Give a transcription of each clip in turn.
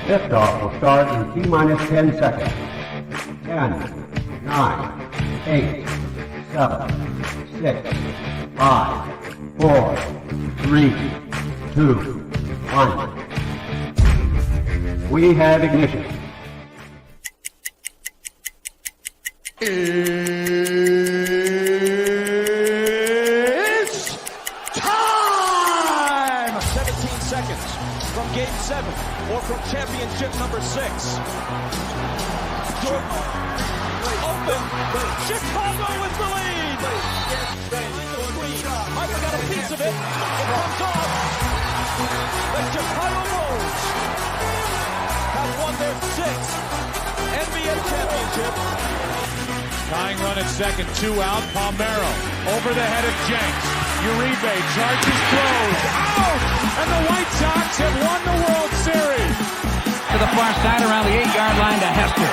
Liftoff will start in T-minus 10 seconds. 10, 9, 8, 7, 6, 5, 4, 3, 2, 1. We have ignition. It's time! 17 seconds from Game 7 or from championship number 6. Jordan open. Chicago with the lead. Michael got a piece of it. It comes off. The Chicago Bulls have won their 6th NBA championship. Tying run at second, 2 out. Palmero over the head of Jenks. Uribe charges, throws, out! And the White Sox have won the World Series. To the far side around the 8-yard line to Hester.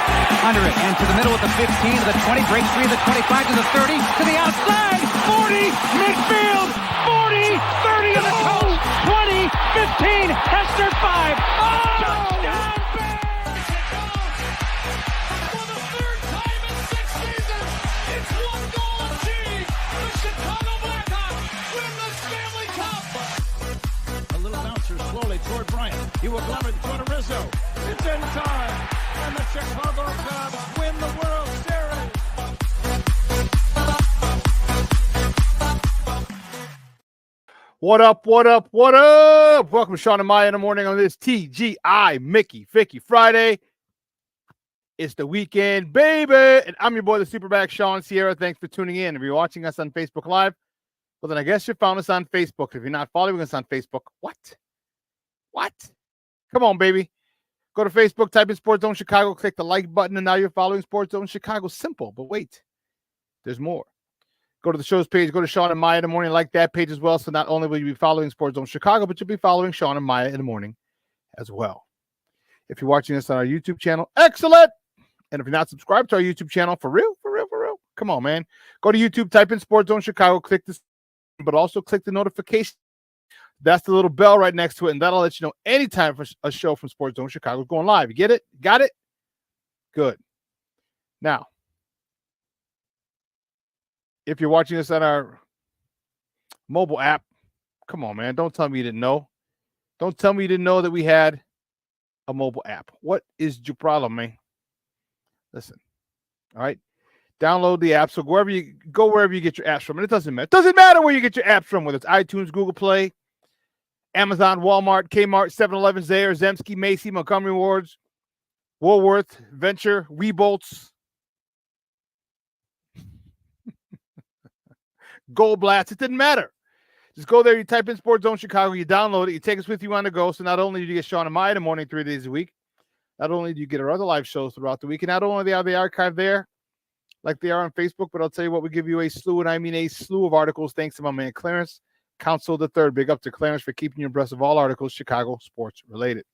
Under it and to the middle with the 15, to the 20, breaks free, the 25 to the 30, to the outside, 40, midfield, 40, 30 to the coast, 20, 15, Hester 5. Oh! Touchdown! Toward Bryant. He will glove it toward Rizzo. It's in time. And the Chicago Cubs win the World Series. What up, what up, what up? Welcome to Shawn and Maya in the morning on this TGI Mickey Vicky Friday. It's the weekend, baby. And I'm your boy, the SuperBack, Shawn Sierra. Thanks for tuning in. If you're watching us on Facebook Live, well, then I guess you found us on Facebook. If you're not following us on Facebook, what? Come on, baby. Go to Facebook, type in Sports Zone Chicago, click the like button, and now you're following Sports Zone Chicago. Simple, but wait, there's more. Go to the show's page, go to Shawn and Maya in the morning, like that page as well. So not only will you be following Sports Zone Chicago, but you'll be following Shawn and Maya in the morning as well. If you're watching this on our YouTube channel, excellent. And if you're not subscribed to our YouTube channel, for real, come on, man. Go to YouTube, type in Sports Zone Chicago, click this, but also click the notification. That's the little bell right next to it, and that'll let you know anytime for a show from Sports Zone Chicago is going live. You get it? Got it? Good. Now, if you're watching this on our mobile app, come on, man. Don't tell me you didn't know. Don't tell me you didn't know that we had a mobile app. What is your problem, man? Listen, all right? Download the app. So wherever you get your apps from, and it doesn't matter. It doesn't matter where you get your apps from, whether it's iTunes, Google Play, Amazon, Walmart, Kmart, 7-Eleven, Zayre, Zemsky, Macy, Montgomery Wards, Woolworth, Venture, Webolts, Gold Blast. It didn't matter. Just go there, you type in Sports Zone Chicago, you download it, you take us with you on the go. So not only do you get Shawn and Maya in the morning 3 days a week, not only do you get our other live shows throughout the week, and not only are they archived there like they are on Facebook, but I'll tell you what, we give you a slew, and I mean a slew of articles thanks to my man Clarence Council III. Big up to Clarence for keeping you abreast of all articles Chicago sports related.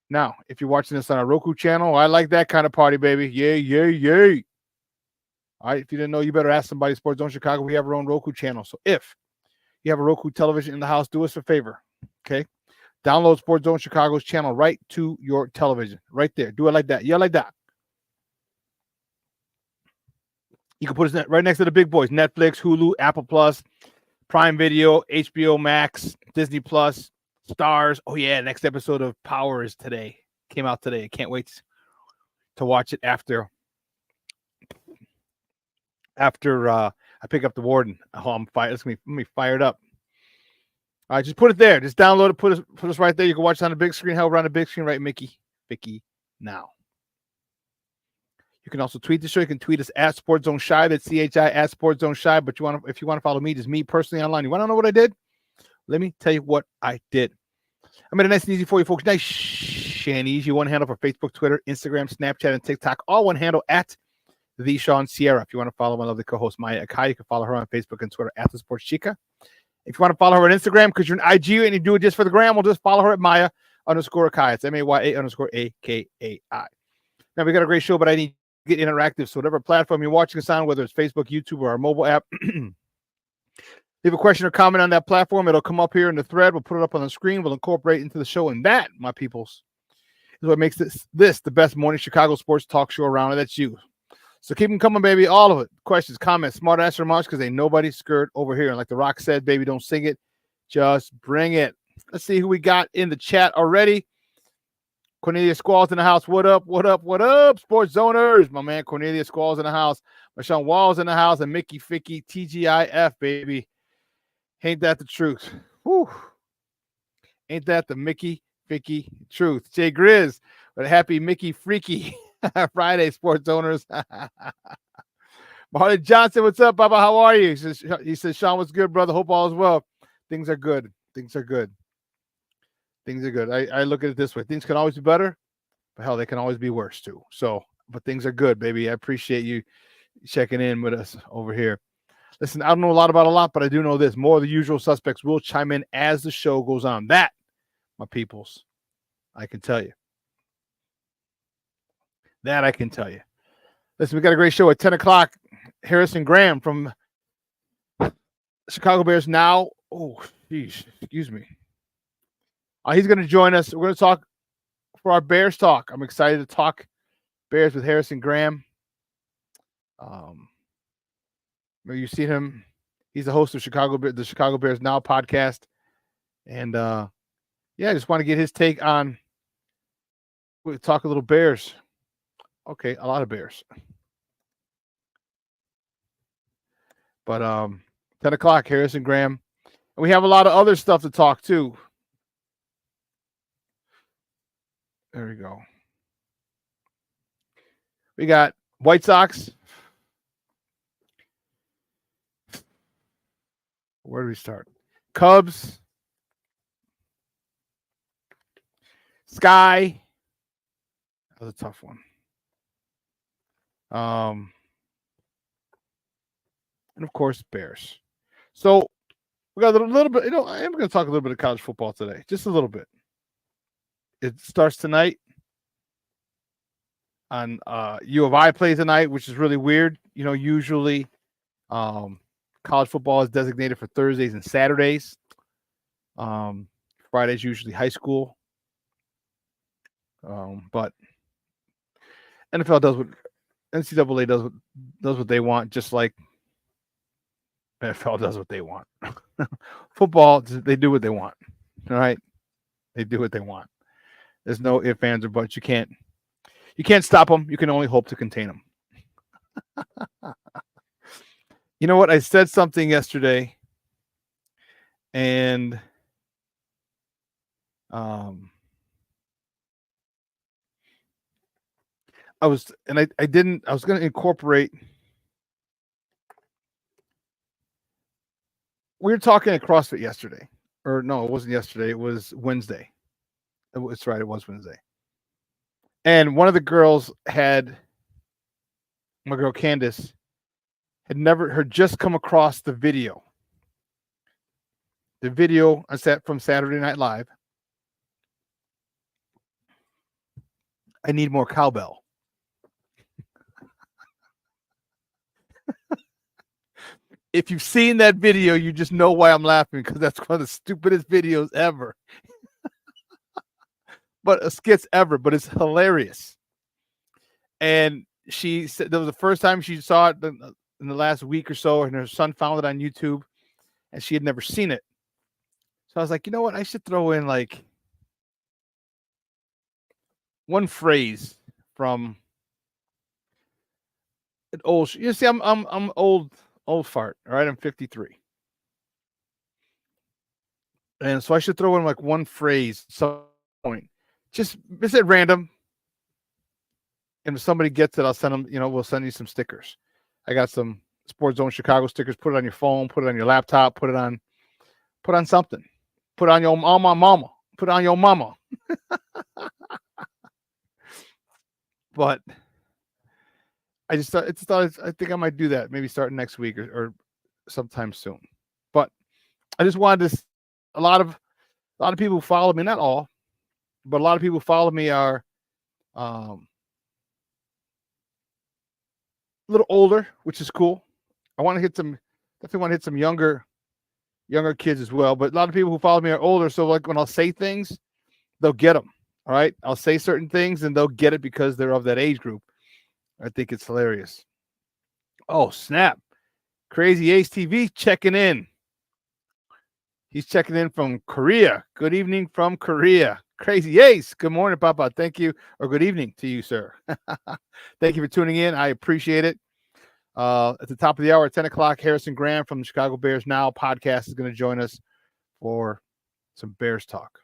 Now, if you're watching this on our Roku channel, I like that kind of party, baby. Yay. All right, if you didn't know, you better ask somebody. Sports Zone Chicago, we have our own Roku channel. So if you have a Roku television in the house, do us a favor, okay? Download Sports Zone Chicago's channel right to your television, right there. Do it like that. Yeah, like that. You can put it right next to the big boys: Netflix, Hulu, Apple Plus, Prime Video, HBO Max, Disney Plus, Stars. Oh yeah, next episode of Power is today. Came out today. I can't wait to watch it after I pick up the warden. Oh, I'm fired. It's gonna be fired up. All right, just put it there. Just download it. Put us right there. You can watch it on the big screen. However, on the big screen, right, Vicky now. You can also tweet the show. You can tweet us at Sports Zone Shy. That's CHI at Sports Zone Shy. But if you want to follow me, just me personally online. You want to know what I did? Let me tell you what I did. I made it nice and easy for you folks. Nice and easy. One handle for Facebook, Twitter, Instagram, Snapchat, and TikTok. All one handle at the Shawn Sierra. If you want to follow my lovely co-host Maya Akai, you can follow her on Facebook and Twitter at the Sports Chica. If you want to follow her on Instagram because you're an IG and you do it just for the gram, we'll just follow her at Maya_Akai. It's MAYA_AKAI. Now we got a great show, but I need to get interactive. So whatever platform you're watching us on, whether it's Facebook, YouTube, or our mobile app, Leave a question or comment on that platform. It'll come up here in the thread. We'll put it up on the screen. We'll incorporate it into the show. And that, my peoples, is what makes this the best morning Chicago sports talk show around. And that's you. So keep them coming, baby. All of it. Questions, comments, smart answer remarks, because ain't nobody scared over here. And like The Rock said, baby, don't sing it. Just bring it. Let's see who we got in the chat already. Cornelius Squall's in the house. What up? What up? What up? Sports Zoners. My man Cornelius Squall's in the house. Shawn Wall's in the house. And Mickey Ficky, TGIF, baby. Ain't that the truth? Whew. Ain't that the Mickey Ficky truth? Jay Grizz with a happy Mickey Freaky Friday, Sports Owners. Marley Johnson, what's up, Baba? How are you? He says, Shawn, what's good, brother? Hope all is well. Things are good. Things are good. Things are good. I look at it this way. Things can always be better, but hell, they can always be worse too. So, but things are good, baby. I appreciate you checking in with us over here. Listen, I don't know a lot, but I do know this. More of the usual suspects will chime in as the show goes on. That, my peoples, I can tell you. That I can tell you. Listen, we got a great show at 10 o'clock. Harrison Graham from Chicago Bears Now. Oh, geez, excuse me. He's going to join us. We're going to talk for our Bears talk. I'm excited to talk Bears with Harrison Graham. Maybe you've seen him. He's the host of the Chicago Bears Now podcast. And, I just want to get his take on, we'll talk a little Bears. Okay, a lot of Bears. But 10 o'clock, Harrison Graham. And we have a lot of other stuff to talk too. There we go. We got White Sox. Where do we start? Cubs. Sky. That was a tough one. And of course, Bears. So we got a little bit, I am going to talk a little bit of college football today, just a little bit. It starts tonight on U of I plays tonight, which is really weird. Usually college football is designated for Thursdays and Saturdays. Fridays usually high school. But NFL does what NCAA does what they want, just like NFL does what they want. Football, they do what they want. All right, they do what they want. There's no ifs, ands, or buts. You can't stop them. You can only hope to contain them. You know what? I said something yesterday, and I was going to incorporate. We were talking at CrossFit yesterday, or no, it wasn't yesterday. It was Wednesday. It's right. It was Wednesday. And one of the girls my girl Candace, had just come across the video. The video from Saturday Night Live. I need more cowbell. If you've seen that video, you just know why I'm laughing, because that's one of the stupidest videos ever. But skits ever, but it's hilarious. And she said that was the first time she saw it in the last week or so, and her son found it on YouTube, and she had never seen it. So I was like, you know what? I should throw in like one phrase from an old. You see, I'm old fart. All right, I'm 53, and so I should throw in like one phrase, some point. Just at random. And if somebody gets it, I'll send them, we'll send you some stickers. I got some Sports Zone Chicago stickers. Put it on your phone, put it on your laptop, put on something. Put on your mama. Put on your mama. But I think I might do that. Maybe starting next week or sometime soon. But I just wanted to, a lot of people who follow me, not all, but a lot of people who follow me are a little older, which is cool. Definitely want to hit some younger younger kids as well. But a lot of people who follow me are older. So like when I'll say things, they'll get them. All right. I'll say certain things and they'll get it because they're of that age group. I think it's hilarious. Oh, snap. Crazy Ace TV checking in. He's checking in from Korea. Good evening from Korea. Crazy Ace. Good morning, Papa. Thank you. Or good evening to you, sir. Thank you for tuning in. I appreciate it. At the top of the hour at 10 o'clock, Harrison Graham from the Chicago Bears Now podcast is going to join us for some Bears talk.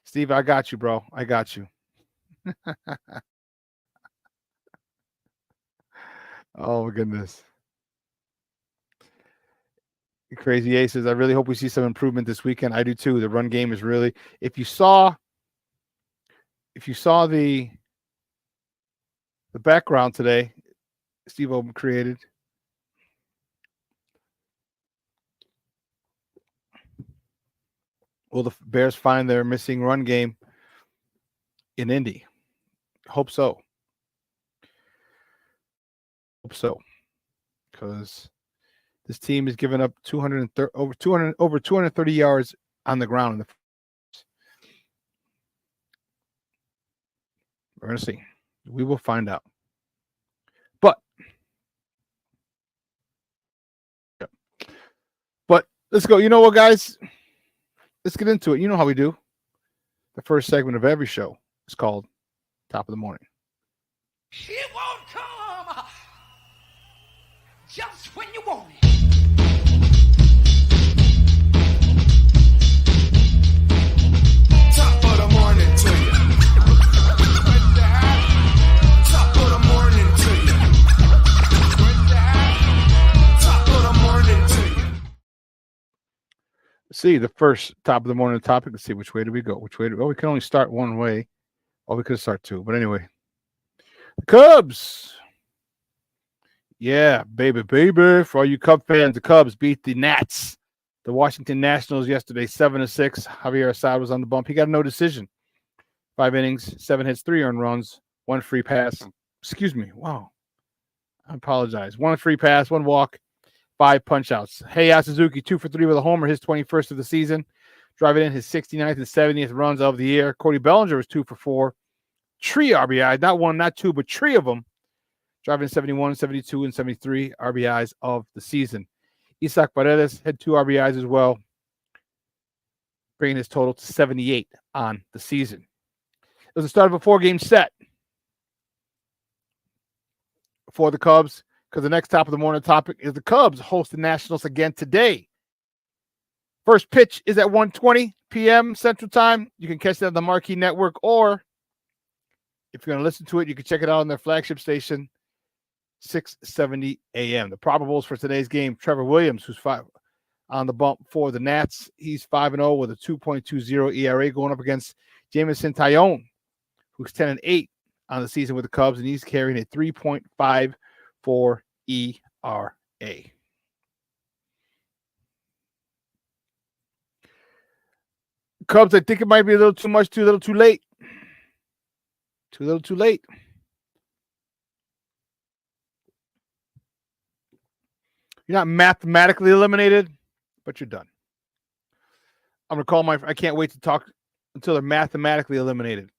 Steve, I got you, bro. I got you. Oh, my goodness. Crazy Aces. I really hope we see some improvement this weekend. I do too. The run game is really, if you saw the background today, Steve Oben created. Will the Bears find their missing run game in Indy? Hope so. Hope so. Because this team has given up over 230 yards on the ground in the We're going to see. We will find out. But let's go. You know what, guys? Let's get into it. You know how we do. The first segment of every show is called Top of the Morning. It won't come just when you want it. Top of the morning to you. Top of the morning to you. Top of the morning to you. Let's see the first top of the morning topic. Let's see which way do we go. Which way? We can only start one way. Or we could start two. But anyway, the Cubs. Yeah, baby. For all you Cub fans, the Cubs beat the Nats, the Washington Nationals yesterday, 7-6. Javier Assad was on the bump. He got a no decision. 5 innings, 7 hits, 3 earned runs, 1 free pass. Excuse me. Wow. I apologize. 1 free pass, 1 walk, 5 punch-outs. Heiya Suzuki, 2 for 3 with a homer, his 21st of the season. Driving in his 69th and 70th runs of the year. Cody Bellinger was 2 for 4. 3 RBIs, not 1, not 2, but 3 of them. Driving 71, 72, and 73 RBIs of the season. Isaac Paredes had 2 RBIs as well, bringing his total to 78 on the season. It was the start of a 4-game set for the Cubs, because the next top of the morning topic is the Cubs host the Nationals again today. First pitch is at 1:20 p.m. Central Time. You can catch that on the Marquee Network, or if you're going to listen to it, you can check it out on their flagship station, 6:70 a.m. The probables for today's game: Trevor Williams, who's 5 on the bump for the Nats. He's 5-0 with a 2.20 ERA, going up against Jameson Taillon, who's 10-8 on the season with the Cubs, and he's carrying a 3.54 ERA. Cubs, I think it might be a little too much, too little, too late. Too little, too late. You're not mathematically eliminated, but you're done. I'm going to call I can't wait to talk until they're mathematically eliminated,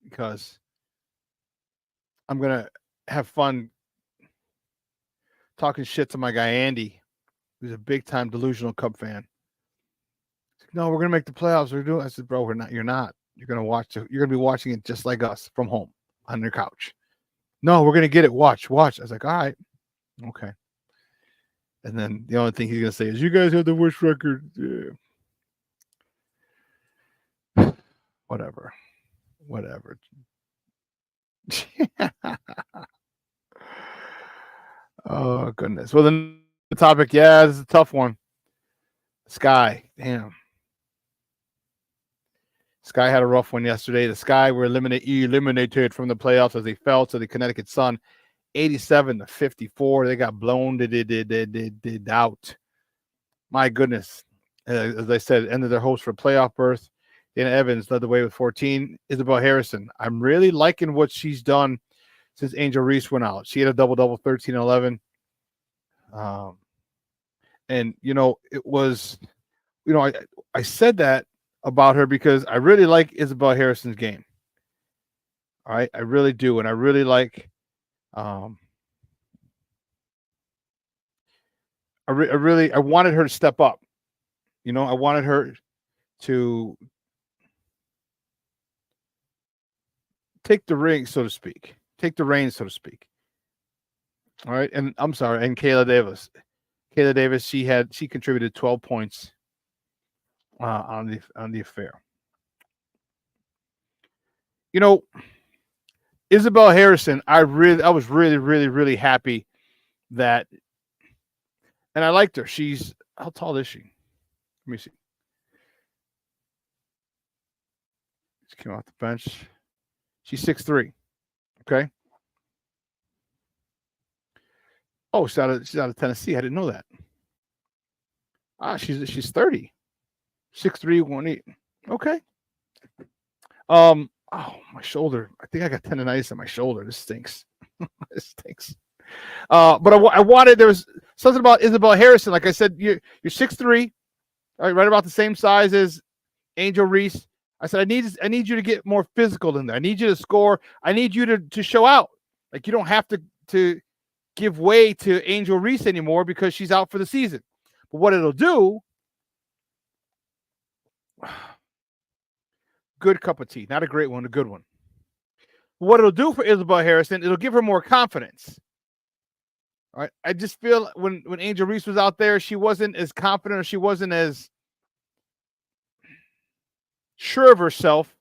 because I'm going to have fun talking shit to my guy, Andy, who's a big-time delusional Cub fan. No, we're going to make the playoffs. I said, bro, we're not. You're not. You're going to watch it. You're going to be watching it just like us from home on your couch. No, we're going to get it. Watch. I was like, all right. Okay. And then the only thing he's going to say is, you guys have the worst record. Yeah. Whatever. Oh, goodness. Well, then the topic, this is a tough one. Sky. Damn. Sky had a rough one yesterday. The Sky were eliminated from the playoffs as they fell to the Connecticut Sun, 87-54. They got blown out. My goodness. As I said, ended their hopes for playoff berth. Dana Evans led the way with 14. Isabel Harrison, I'm really liking what she's done since Angel Reese went out. She had a double-double, 13 and 11. And, it was, I said that about her because I really like Isabel Harrison's game. All right, I really do. And I really like I wanted her to step up. I wanted her to take the ring, so to speak. Take the reins, so to speak. All right, and I'm sorry, and Kayla Davis. Kayla Davis, she contributed 12 points on the affair. Isabel Harrison, I was really, really, really happy that, and I liked her. How tall is she? Let me see. She came off the bench. She's 6'3". Okay. Oh, she's out of Tennessee. I didn't know that. She's 30. 6'3", 1'8". Okay. Oh, my shoulder. I think I got tendonitis in my shoulder. This stinks. This stinks. But I wanted, there was something about Isabel Harrison. Like I said, you're 6'3", right about the same size as Angel Reese. I said, I need you to get more physical in there. I need you to score. I need you to show out. Like, you don't have to give way to Angel Reese anymore because she's out for the season. But what it'll do, good cup of tea. Not a great one, a good one. What it'll do for Isabel Harrison, it'll give her more confidence. All right. I just feel when Angel Reese was out there, she wasn't as confident, or she wasn't as sure of herself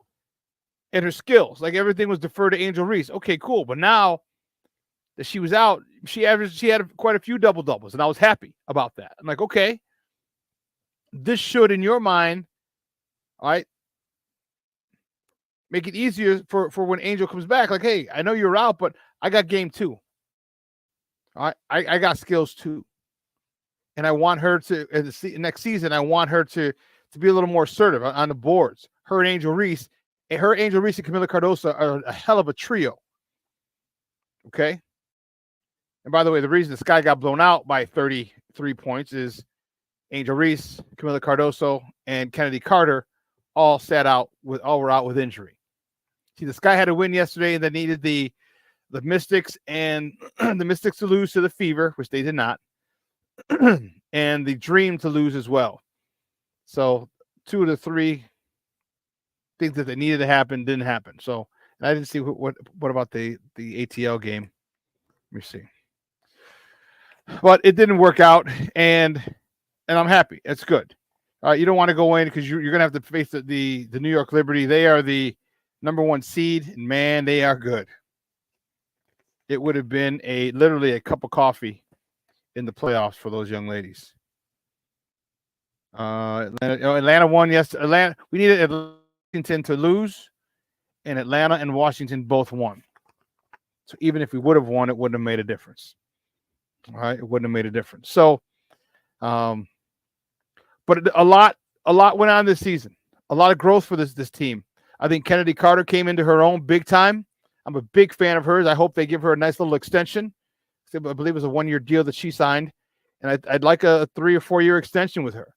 and her skills. Like, everything was deferred to Angel Reese. Okay, cool. But now that she was out, she had quite a few double-doubles, and I was happy about that. I'm like, okay, this should, in your mind, all right, make it easier for when Angel comes back. Like, hey, I know you're out, but I got game too. All right, I got skills too. And I want her to, next season, I want her to be a little more assertive on the boards. Her and Angel Reese and Camila Cardoso are a hell of a trio. Okay. And by the way, the reason the Sky got blown out by 33 points is Angel Reese, Camila Cardoso, and Kennedy Carter all were out with injury. See, the Sky had to win yesterday, and they needed the Mystics and the Mystics to lose to the Fever, which they did not, and the Dream to lose as well. So 2 of the 3 things that they needed to happen didn't happen. So, and I didn't see what about the ATL game. Let me see. But it didn't work out, and I'm happy. It's good. You don't want to go in because you're going to have to face the New York Liberty. They are the #1 seed, and man, they are good. It would have been literally a cup of coffee in the playoffs for those young ladies. Atlanta won yesterday. We needed Washington to lose, and Atlanta and Washington both won. So even if we would have won, it wouldn't have made a difference. All right, it wouldn't have made a difference. So, but a lot went on this season. A lot of growth for this team. I think Kennedy Carter came into her own big time. I'm a big fan of hers. I hope they give her a nice little extension. I believe it was a 1-year deal that she signed, and I'd like a 3 or 4 year extension with her.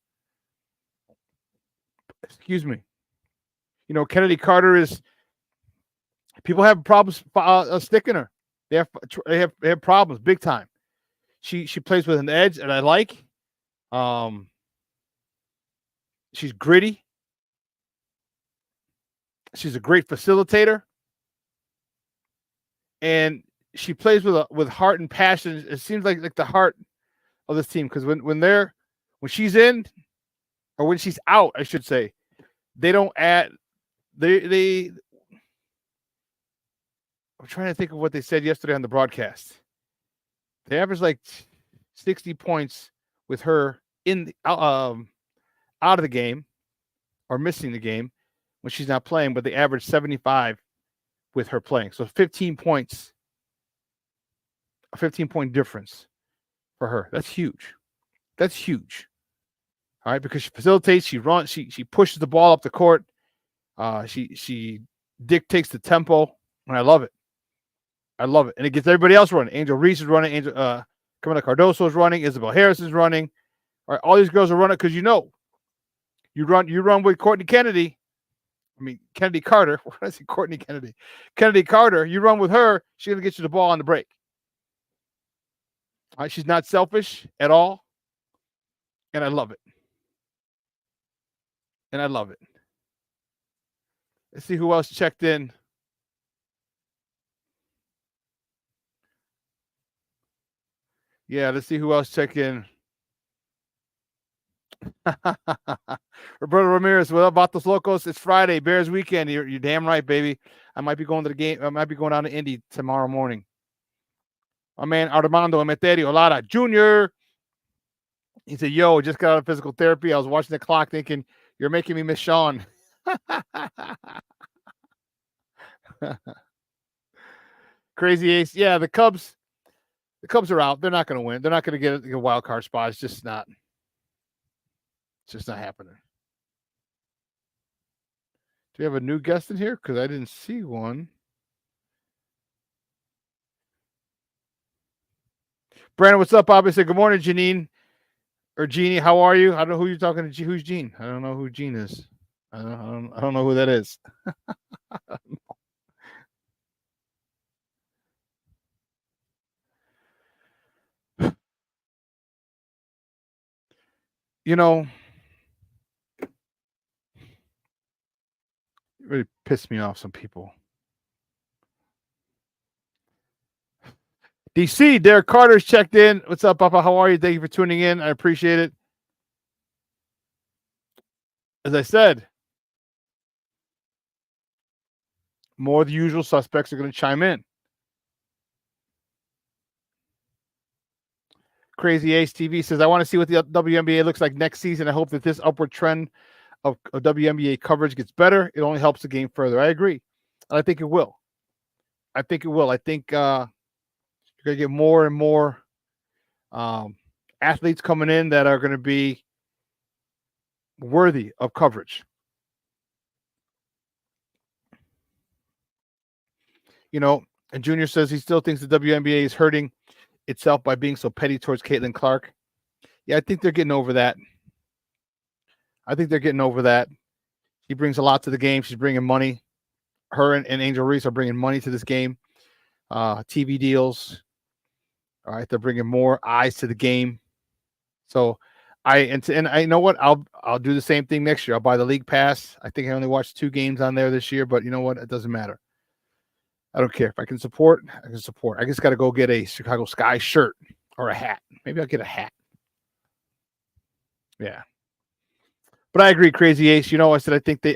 Excuse me. Kennedy Carter is. People have problems sticking her. They have problems big time. She plays with an edge, and I like. She's gritty. She's a great facilitator, and she plays with heart and passion. It seems like the heart of this team, because when she's in, or when she's out, I should say, they don't add. I'm trying to think of what they said yesterday on the broadcast. They average like 60 points with her out of the game, or missing the game when she's not playing, but they average 75 with her playing. So 15 points, a 15-point difference for her. That's huge. That's huge. All right, because she facilitates, she runs, she pushes the ball up the court. She dictates the tempo, and I love it. I love it. And it gets everybody else running. Angel Reese is running. Camila Cardoso is running. Isabel Harris is running. All right, all these girls are running because you run with Courtney Kennedy. I mean, Kennedy Carter. What did I say? Courtney Kennedy. Kennedy Carter. You run with her, she's going to get you the ball on the break. All right, she's not selfish at all. And I love it. Let's see who else checked in. Yeah, let's see who else checked in. Roberto Ramirez, what about Los Locos? It's Friday, Bears weekend. You're damn right, baby. I might be going to the game. I might be going down to Indy tomorrow morning. My man Armando Emeterio Lara Jr. He said, yo, just got out of physical therapy. I was watching the clock thinking, you're making me miss Shawn. Crazy Ace. Yeah, the Cubs are out. They're not going to win. They're not going to get a wild card spot. It's just not happening. Do we have a new guest in here? Because I didn't see one. Brandon, what's up, Bob? I said, good morning, Janine. Or Jeannie, how are you? I don't know who you're talking to. Who's Jean? I don't know who Jean is. I don't know who that is. You know, it really pissed me off, some people. DC, Derek Carter's checked in. What's up, Papa? How are you? Thank you for tuning in. I appreciate it. As I said, more of the usual suspects are going to chime in. Crazy Ace TV says, I want to see what the WNBA looks like next season. I hope that this upward trend of WNBA coverage gets better. It only helps the game further. I agree. And I think it will. I think you're going to get more and more athletes coming in that are going to be worthy of coverage. You know, and Junior says he still thinks the WNBA is hurting itself by being so petty towards Caitlin Clark. Yeah, I think they're getting over that. She brings a lot to the game. She's bringing money. Her and Angel Reese are bringing money to this game. TV deals. All right, they're bringing more eyes to the game. So I know what, I'll do the same thing next year. I'll buy the league pass. I think I only watched 2 games on there this year, but you know what? It doesn't matter. I don't care. If I can support, I can support. I just got to go get a Chicago Sky shirt or a hat. Maybe I'll get a hat. Yeah. But I agree, Crazy Ace. You know, I said I think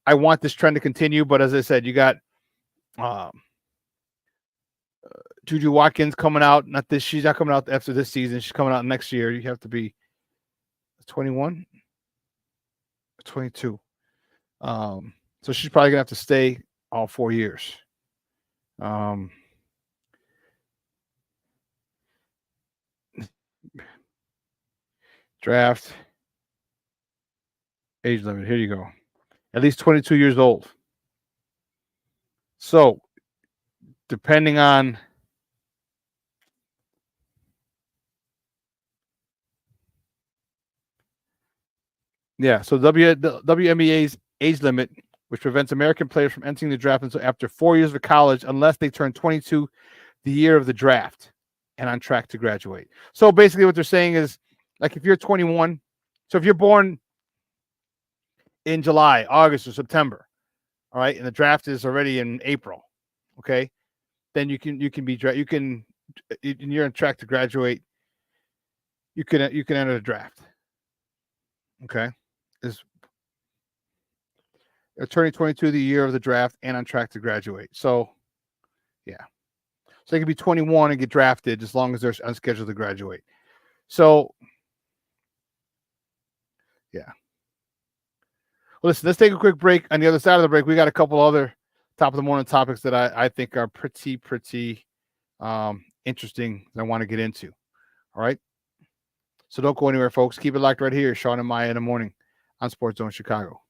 I want this trend to continue, but as I said, you got Juju Watkins coming out. She's not coming out after this season. She's coming out next year. You have to be 21, 22. So she's probably gonna have to stay all 4 years. Draft age limit. Here you go. At least 22 years old. So depending on so the WNBA's age limit, which prevents American players from entering the draft until after 4 years of college, unless they turn 22 the year of the draft and on track to graduate. So basically what they're saying is, like, if you're 21, so if you're born in July, August, or September, all right, and the draft is already in April, okay, then you're on track to graduate. You can enter the draft. Okay, is turning 22 the year of the draft and on track to graduate. So, yeah, so they can be 21 and get drafted as long as they're unscheduled to graduate. So, yeah. Well, listen, let's take a quick break. On the other side of the break, we got a couple other top of the morning topics that I think are pretty interesting that I want to get into. All right. So don't go anywhere, folks. Keep it locked right here. Shawn and Maya in the morning on Sports Zone Chicago.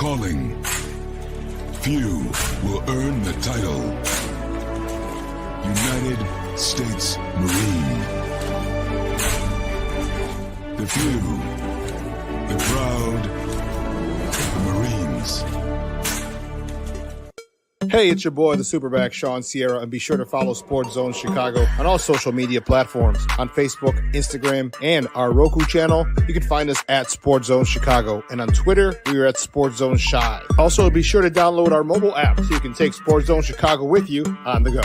calling. Few will earn the title. United States Marine. The few, the proud, the Marines. Hey, it's your boy, the SuperBack, Shawn, and be sure to follow Sports Zone Chicago on all social media platforms. On Facebook, Instagram, and our Roku channel, you can find us at Sports Zone Chicago. And on Twitter, we are at Sports Zone Shy. Also, be sure to download our mobile app so you can take Sports Zone Chicago with you on the go.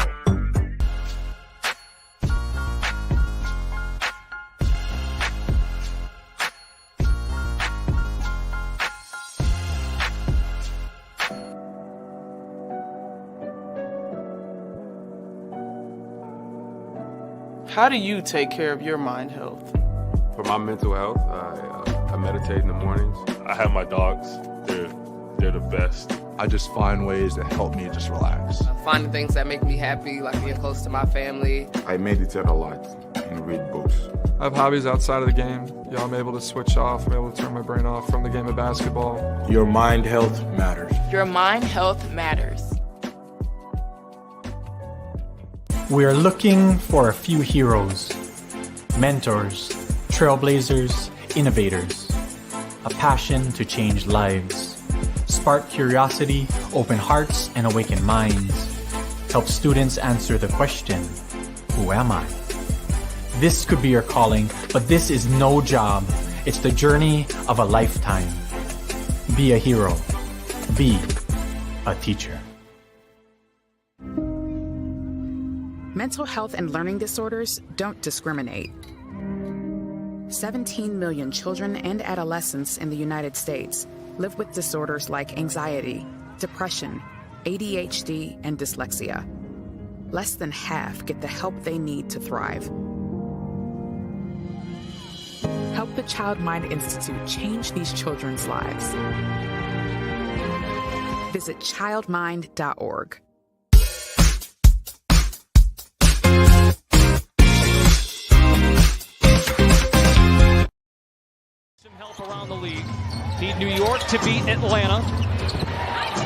How do you take care of your mind health? For my mental health, I meditate in the mornings. I have my dogs. They're the best. I just find ways that help me just relax. Finding things that make me happy, like being close to my family. I meditate a lot and read books. I have hobbies outside of the game. I'm able to switch off. I'm able to turn my brain off from the game of basketball. Your mind health matters. Your mind health matters. We are looking for a few heroes, mentors, trailblazers, innovators, a passion to change lives, spark curiosity, open hearts, and awaken minds, help students answer the question, who am I? This could be your calling, but this is no job. It's the journey of a lifetime. Be a hero. Be a teacher. Mental health and learning disorders don't discriminate. 17 million children and adolescents in the United States live with disorders like anxiety, depression, ADHD, and dyslexia. Less than half get the help they need to thrive. Help the Child Mind Institute change these children's lives. Visit childmind.org. Help around the league. Need New York to beat Atlanta.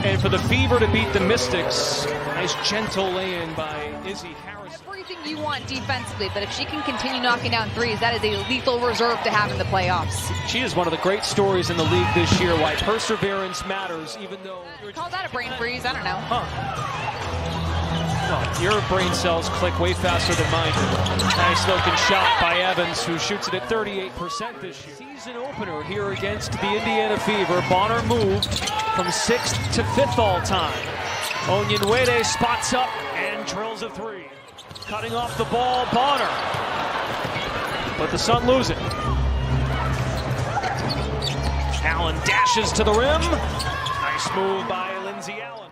And for the Fever to beat the Mystics. Nice gentle lay-in by Izzy Harris. Everything you want defensively, but if she can continue knocking down threes, that is a lethal reserve to have in the playoffs. She is one of the great stories in the league this year, why perseverance matters, even though... Call that a brain freeze? I don't know. Well, your brain cells click way faster than mine. Nice looking shot by Evans, who shoots it at 38% this year. Season opener here against the Indiana Fever. Bonner moved from 6th to 5th all time. Onyenwere spots up and drills a three. Cutting off the ball, Bonner. But the Sun lose it. Allen dashes to the rim. Nice move by Lindsey Allen.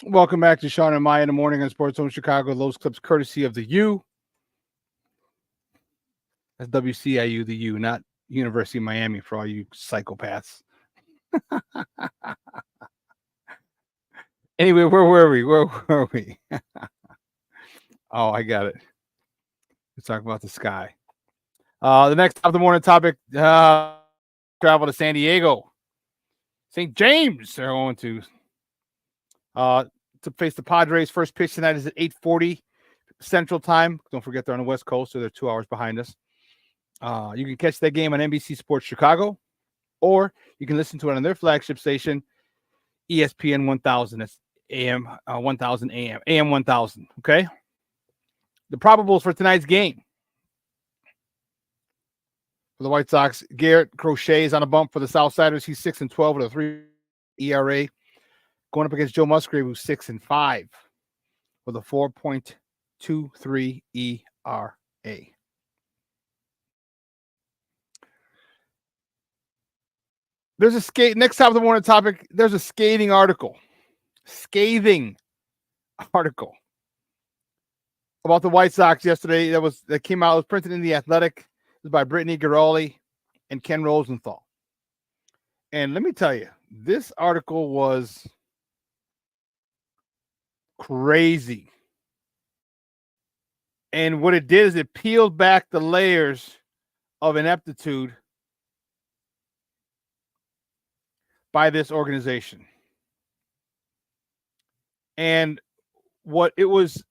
Welcome back to Shawn and Maya in the morning on Sports Zone Chicago. Those clips courtesy of the U. That's WCIU, the U, not University of Miami for all you psychopaths. Anyway, where were we? Oh, I got it. Let's talk about the sky. The next top of the morning topic, travel to San Diego. St. James, they're going to face the Padres. First pitch tonight is at 8:40 Central Time. Don't forget they're on the West Coast, so they're 2 hours behind us. You can catch that game on NBC Sports Chicago, or you can listen to it on their flagship station, ESPN 1000. That's AM 1000 AM, AM 1000. Okay. The probables for tonight's game. For the White Sox, Garrett Crochet is on a bump for the Southsiders. He's 6-12 with a 3 ERA. Going up against Joe Musgrave, who's 6-5 with a 4.23 ERA. There's a next top of the morning topic. There's a scathing article about the White Sox yesterday. That came out. It was printed in The Athletic. It was by Brittany Giroli and Ken Rosenthal. And let me tell you, this article was crazy. And what it did is it peeled back the layers of ineptitude by this organization. And what it was,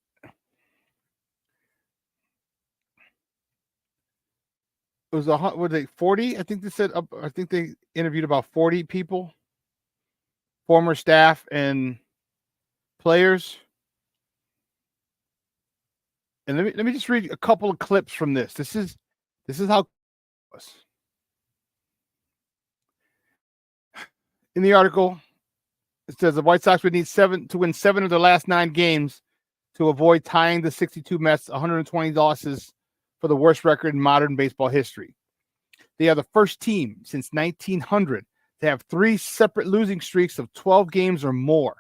what they 40? I think they said. I think they interviewed about 40 people, former staff and players. And let me just read a couple of clips from this. This is how it was. In the article, it says the White Sox would need to win 7 of their last 9 games to avoid tying the 62 Mets 120 losses for the worst record in modern baseball history. They are the first team since 1900 to have 3 separate losing streaks of 12 games or more.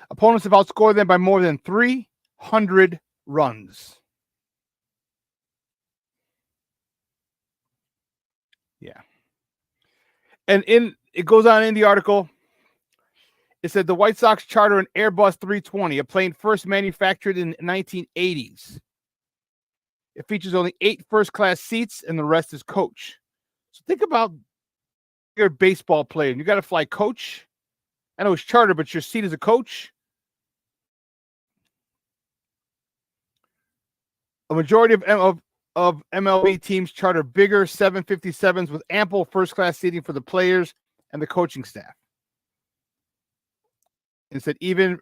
Opponents have outscored them by more than 300 runs. Yeah. And it goes on in the article. It said the White Sox charter an Airbus 320, a plane first manufactured in the 1980s. It features only 8 first-class seats, and the rest is coach. So think about you're a baseball player, and you got to fly coach. I know it's charter, but your seat is a coach. A majority of MLB teams charter bigger 757s with ample first-class seating for the players and the coaching staff. Instead, even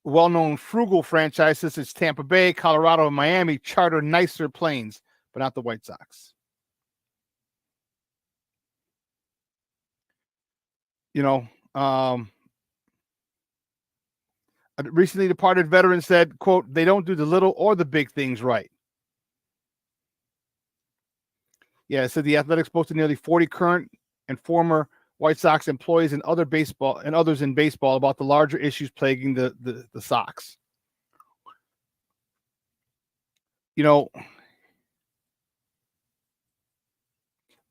well-known frugal franchises such as Tampa Bay, Colorado, and Miami charter nicer planes, but not the White Sox. A recently departed veteran said, quote, they don't do the little or the big things right. Yeah, it said the Athletic spoke to nearly 40 current and former White Sox employees and others in baseball about the larger issues plaguing the Sox. A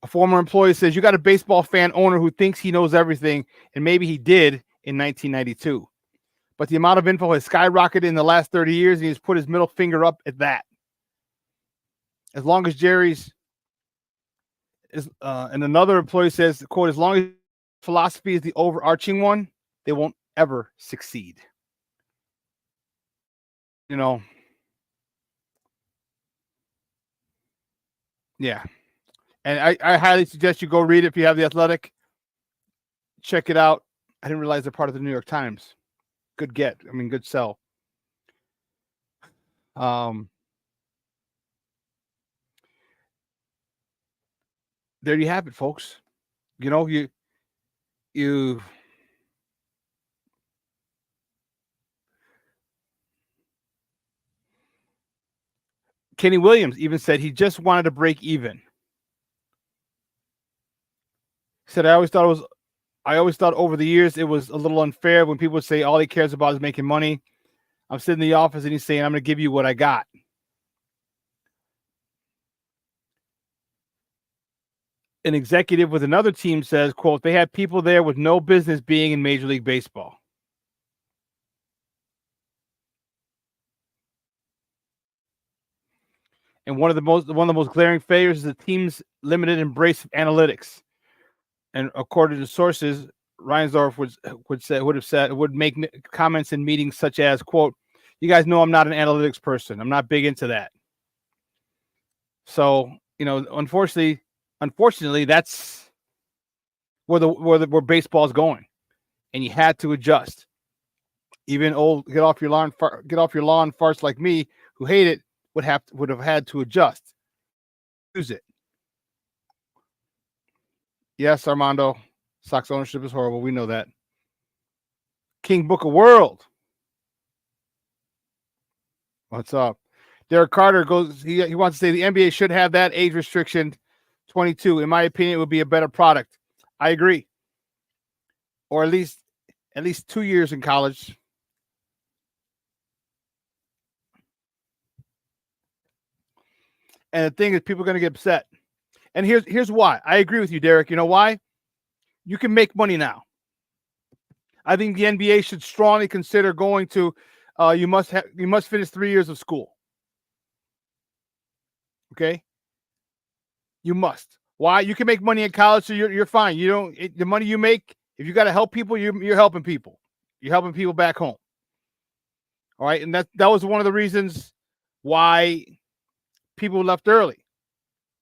former employee says you got a baseball fan owner who thinks he knows everything, and maybe he did in 1992. But the amount of info has skyrocketed in the last 30 years, and he's put his middle finger up at that. As long as Jerry's and another employee says, quote, as long as philosophy is the overarching one, they won't ever succeed. Yeah. And I highly suggest you go read it if you have The Athletic. Check it out. I didn't realize they're part of the New York Times. Good get. Good sell. There you have it, folks. You Kenny Williams even said he just wanted to break even. He said, I always thought over the years it was a little unfair when people would say all he cares about is making money. I'm sitting in the office and he's saying, I'm going to give you what I got. An executive with another team says, quote, they had people there with no business being in Major League Baseball. And one of the most glaring failures is the team's limited embrace of analytics. And according to sources, Reinsdorf would make comments in meetings such as, quote, you guys know I'm not an analytics person. I'm not big into that. So, unfortunately, that's where baseball is going, and you had to adjust. Even old get off your lawn farts like me who hate it would have had to adjust. Use it. Yes, Armando, Sox ownership is horrible. We know that. King Book of World. What's up? Derek Carter goes. He wants to say the NBA should have that age restriction, 22. In my opinion, it would be a better product. I agree. Or at least 2 years in college. And the thing is, people are going to get upset. And here's why. I agree with you, Derek. You know why? You can make money now. I think the NBA should strongly consider going to. You must finish 3 years of school. Okay. You must. Why? You can make money in college, so you're fine. You don't the money you make. If you got to help people, you're helping people. You're helping people back home. All right, and that was one of the reasons why people left early.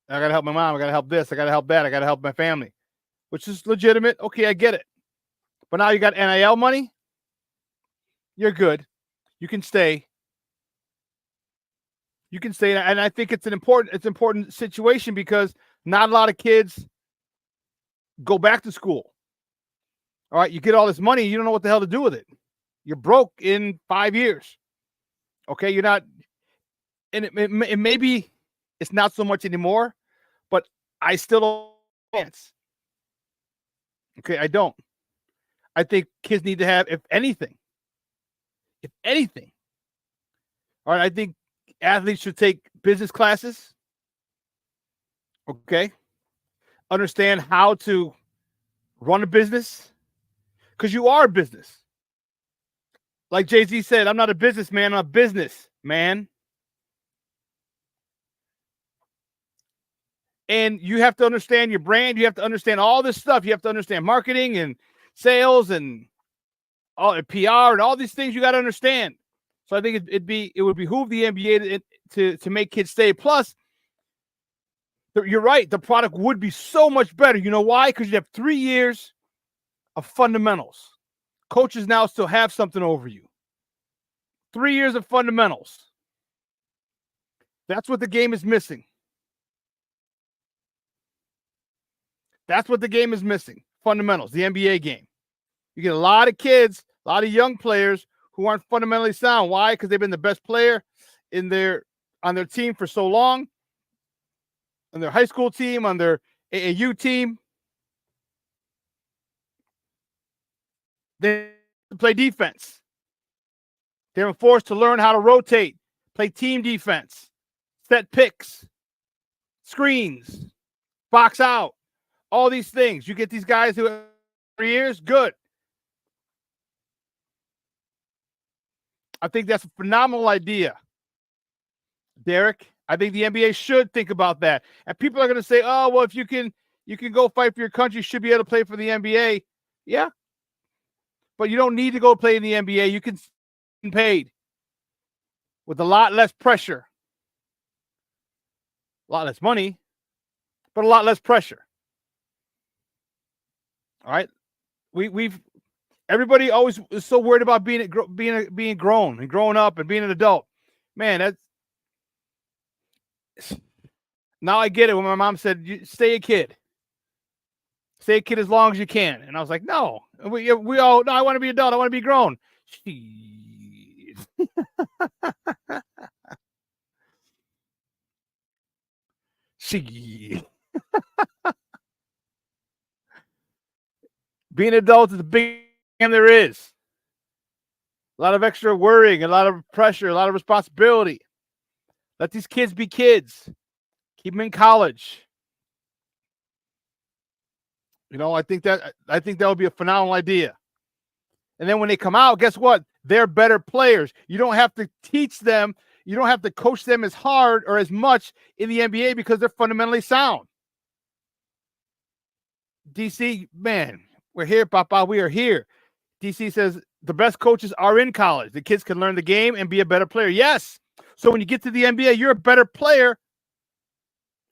I got to help my mom. I got to help this. I got to help that. I got to help my family, which is legitimate. Okay, I get it. But now you got NIL money. You're good. You can stay. You can stay, and I think it's an important situation because not a lot of kids go back to school. All right, you get all this money, you don't know what the hell to do with it. You're broke in 5 years. Okay, you're not, and it maybe it's not so much anymore, but I still don't chance. Okay, I don't. I think kids need to have, if anything. All right, I think athletes should take business classes. Okay, understand how to run a business. Because you are a business. Like Jay-Z said, I'm not a businessman, I'm a businessman. And you have to understand your brand. You have to understand all this stuff. You have to understand marketing and sales and all PR and all these things you got to understand. So I think it would behoove the NBA to make kids stay. Plus, you're right. The product would be so much better. You know why? Because you have 3 years of fundamentals. Coaches now still have something over you. 3 years of fundamentals. That's what the game is missing. That's what the game is missing. Fundamentals, the NBA game. You get a lot of kids, a lot of young players who aren't fundamentally sound. Why? Because they've been the best player on their team for so long, on their high school team, on their AAU team. They play defense. They're forced to learn how to rotate, play team defense, set picks, screens, box out, all these things. You get these guys who have 3 years, good. I think that's a phenomenal idea, Derek. I think the NBA should think about that. And people are going to say, oh, well, if you can go fight for your country, you should be able to play for the NBA. Yeah. But you don't need to go play in the NBA. You can get paid with a lot less pressure, a lot less money, but a lot less pressure. All right, everybody always is so worried about being grown and growing up and being an adult. Man, that's now I get it. When my mom said, "Stay a kid." Stay a kid as long as you can. And I was like, no, we all, no, I want to be adult. I want to be grown. Jeez. Jeez. Being an adult is the biggest game there is. A lot of extra worrying, a lot of pressure, a lot of responsibility. Let these kids be kids. Keep them in college. You know, I think that would be a phenomenal idea. And then when they come out, guess what? They're better players. You don't have to teach them. You don't have to coach them as hard or as much in the NBA because they're fundamentally sound. DC, man, we're here, Papa. We are here. DC says the best coaches are in college. The kids can learn the game and be a better player. Yes. So when you get to the NBA, you're a better player.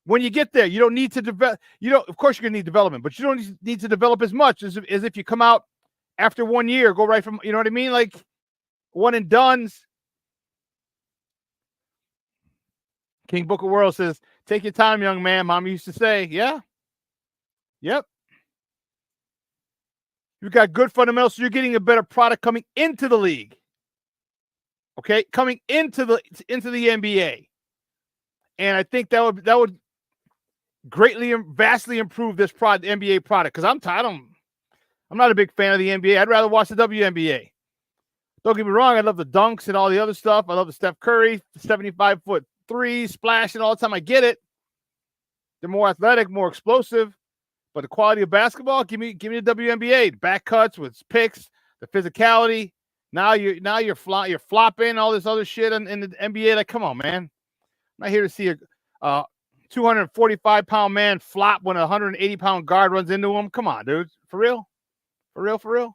When you get there, you don't need to develop. Of course, you're going to need development, but you don't need to develop as much as if you come out after 1 year, go right from, you know what I mean? Like one and dones. King Book of World says, take your time, young man. Mama used to say, yeah. Yep. You've got good fundamentals, so you're getting a better product coming into the league. Okay, coming into the NBA. And I think that would greatly, vastly improve this NBA product. Because I'm not a big fan of the NBA. I'd rather watch the WNBA. Don't get me wrong. I love the dunks and all the other stuff. I love the Steph Curry, 75-foot three, splashing all the time. I get it. They're more athletic, more explosive. But the quality of basketball, give me the WNBA. The back cuts with picks, the physicality. Now you're flopping all this other shit in the NBA. Like, come on, man. I'm not here to see 245-pound man flop when a 180-pound guard runs into him. Come on, dude. For real? For real? For real?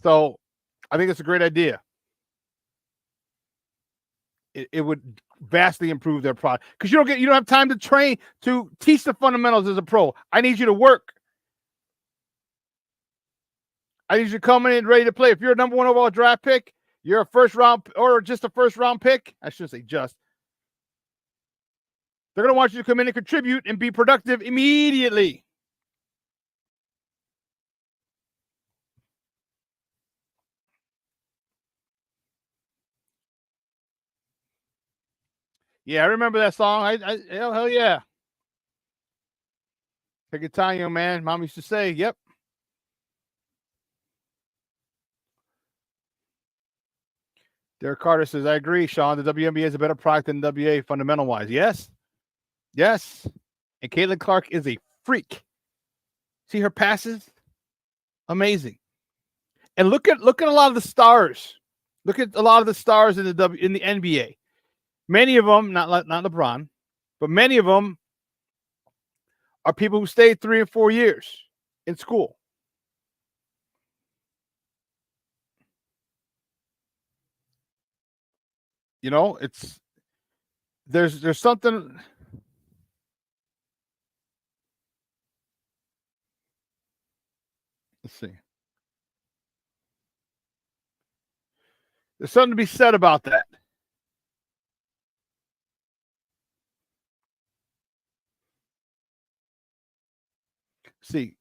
So I think it's a great idea. It would vastly improve their product because you don't have time to train to teach the fundamentals as a pro. I need you to work. I need you to come in and ready to play. If you're a number 1 overall draft pick, you're a first round or just a first round pick. I shouldn't say just. They're going to want you to come in and contribute and be productive immediately. Yeah, I remember that song. Hell yeah. Take your time, young man. Mom used to say, yep. Derek Carter says, I agree, Shawn. The WNBA is a better product than WA fundamental-wise. Yes. Yes. And Caitlin Clark is a freak. See her passes? Amazing. And look at a lot of the stars. Look at a lot of the stars in the NBA. Many of them, not LeBron, but many of them are people who stayed 3 and 4 years in school. You know, there's something. Let's see. There's something to be said about that. See.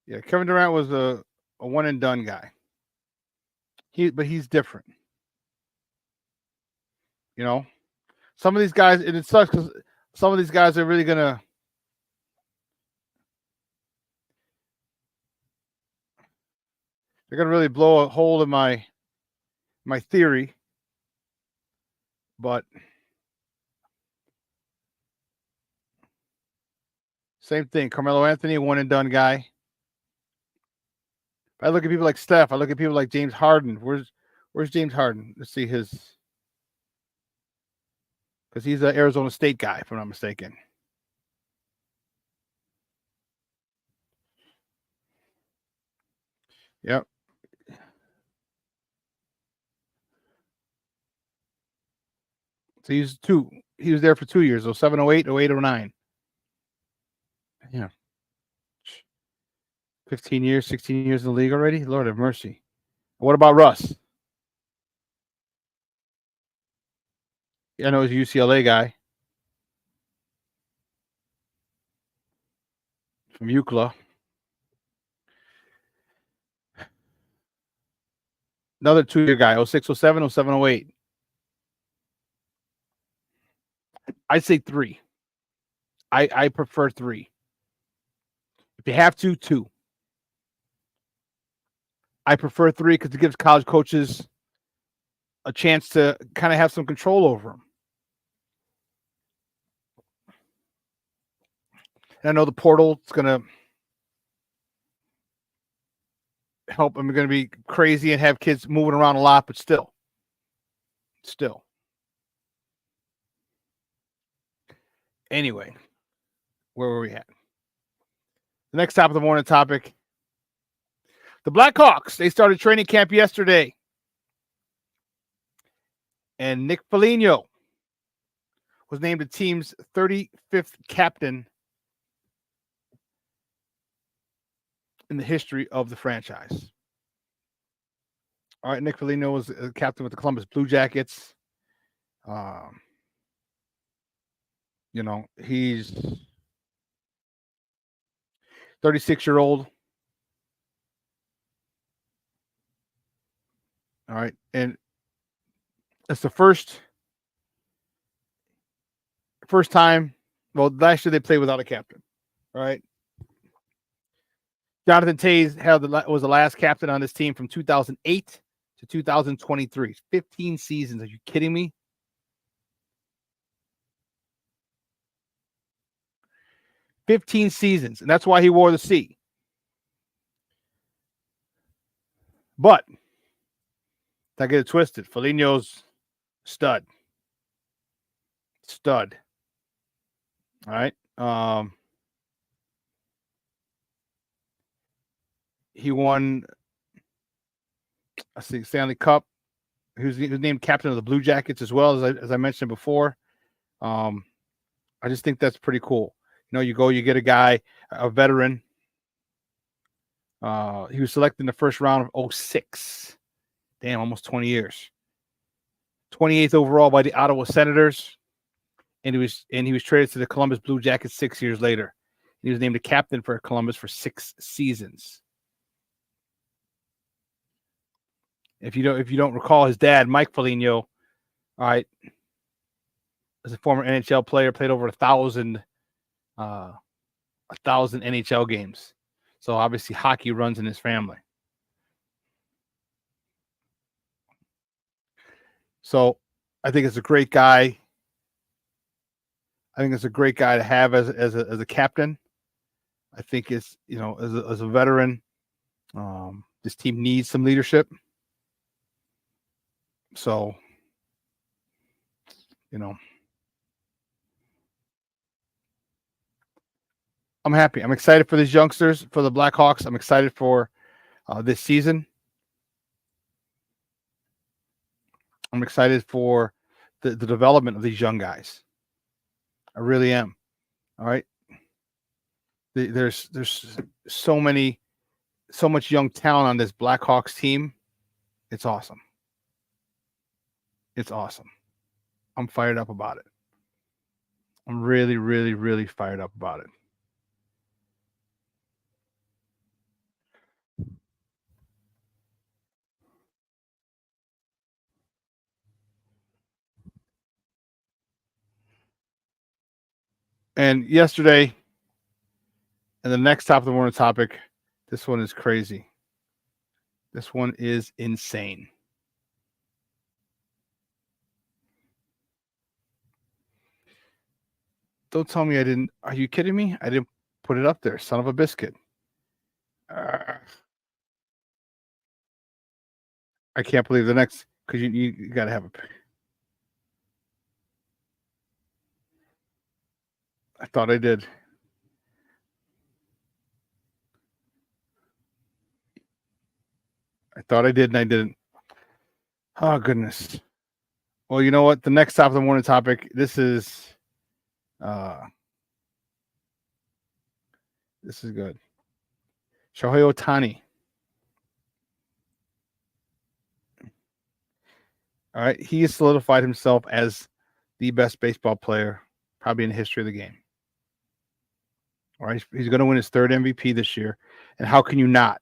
Yeah, Kevin Durant was a one and done guy. But he's different. You know, some of these guys, and it sucks because some of these guys are really gonna. They're gonna really blow a hole in my theory, but same thing. Carmelo Anthony, one and done guy. I look at people like Steph. I look at people like James Harden. Where's James Harden? Let's see his, because he's an Arizona State guy, if I'm not mistaken. Yep. So he was there for 2 years, so 7, 08, 08, 09. Yeah. 15 years, 16 years in the league already? Lord have mercy. What about Russ? Yeah, I know he's a UCLA guy. From UCLA. Another 2-year guy, 06, 07, 07, 08. I'd say 3. I prefer 3. If you have to, 2. I prefer 3 because it gives college coaches a chance to kind of have some control over them. And I know the portal is going to help. I'm going to be crazy and have kids moving around a lot, but still. Anyway, where were we at? The next top of the morning topic. The Blackhawks, they started training camp yesterday. And Nick Foligno was named the team's 35th captain in the history of the franchise. All right, Nick Foligno was a captain with the Columbus Blue Jackets. You know, he's 36-year-old. All right, and it's the first time. Well, last year they played without a captain. All right. Jonathan Toews was the last captain on this team from 2008 to 2023. 15 seasons. Are you kidding me? 15 seasons, and that's why he wore the C. But don't get it twisted. Foligno's stud. Stud. All right. He won a Stanley Cup. He was named captain of the Blue Jackets as well, as I mentioned before. I just think that's pretty cool. You know, you get a guy, a veteran. He was selected in the first round of 2006. Damn, almost 20 years. 28th overall by the Ottawa Senators. And he was traded to the Columbus Blue Jackets 6 years later. He was named a captain for Columbus for 6 seasons. If you don't recall, his dad, Mike Foligno, all right, as a former NHL player, played over 1,000 NHL games. So obviously hockey runs in his family. So I think it's a great guy. I think it's a great guy to have as a captain. I think it's, you know, as a veteran, this team needs some leadership. So, you know, I'm happy. I'm excited for these youngsters, for the Blackhawks. I'm excited for this season. I'm excited for the development of these young guys. I really am. All right. There's so much young talent on this Blackhawks team. It's awesome. It's awesome. I'm fired up about it. I'm really, really, really fired up about it. And yesterday, and the next top of the morning topic, this one is crazy. This one is insane. Don't tell me I didn't. Are you kidding me? I didn't put it up there. Son of a biscuit. I can't believe the next, because you got to have a. I thought I did. I thought I did, and I didn't. Oh, goodness. Well, you know what? The next top of the morning topic, this is good. Shohei Ohtani. All right. He has solidified himself as the best baseball player probably in the history of the game. All right. He's going to win his 3rd MVP this year. And how can you not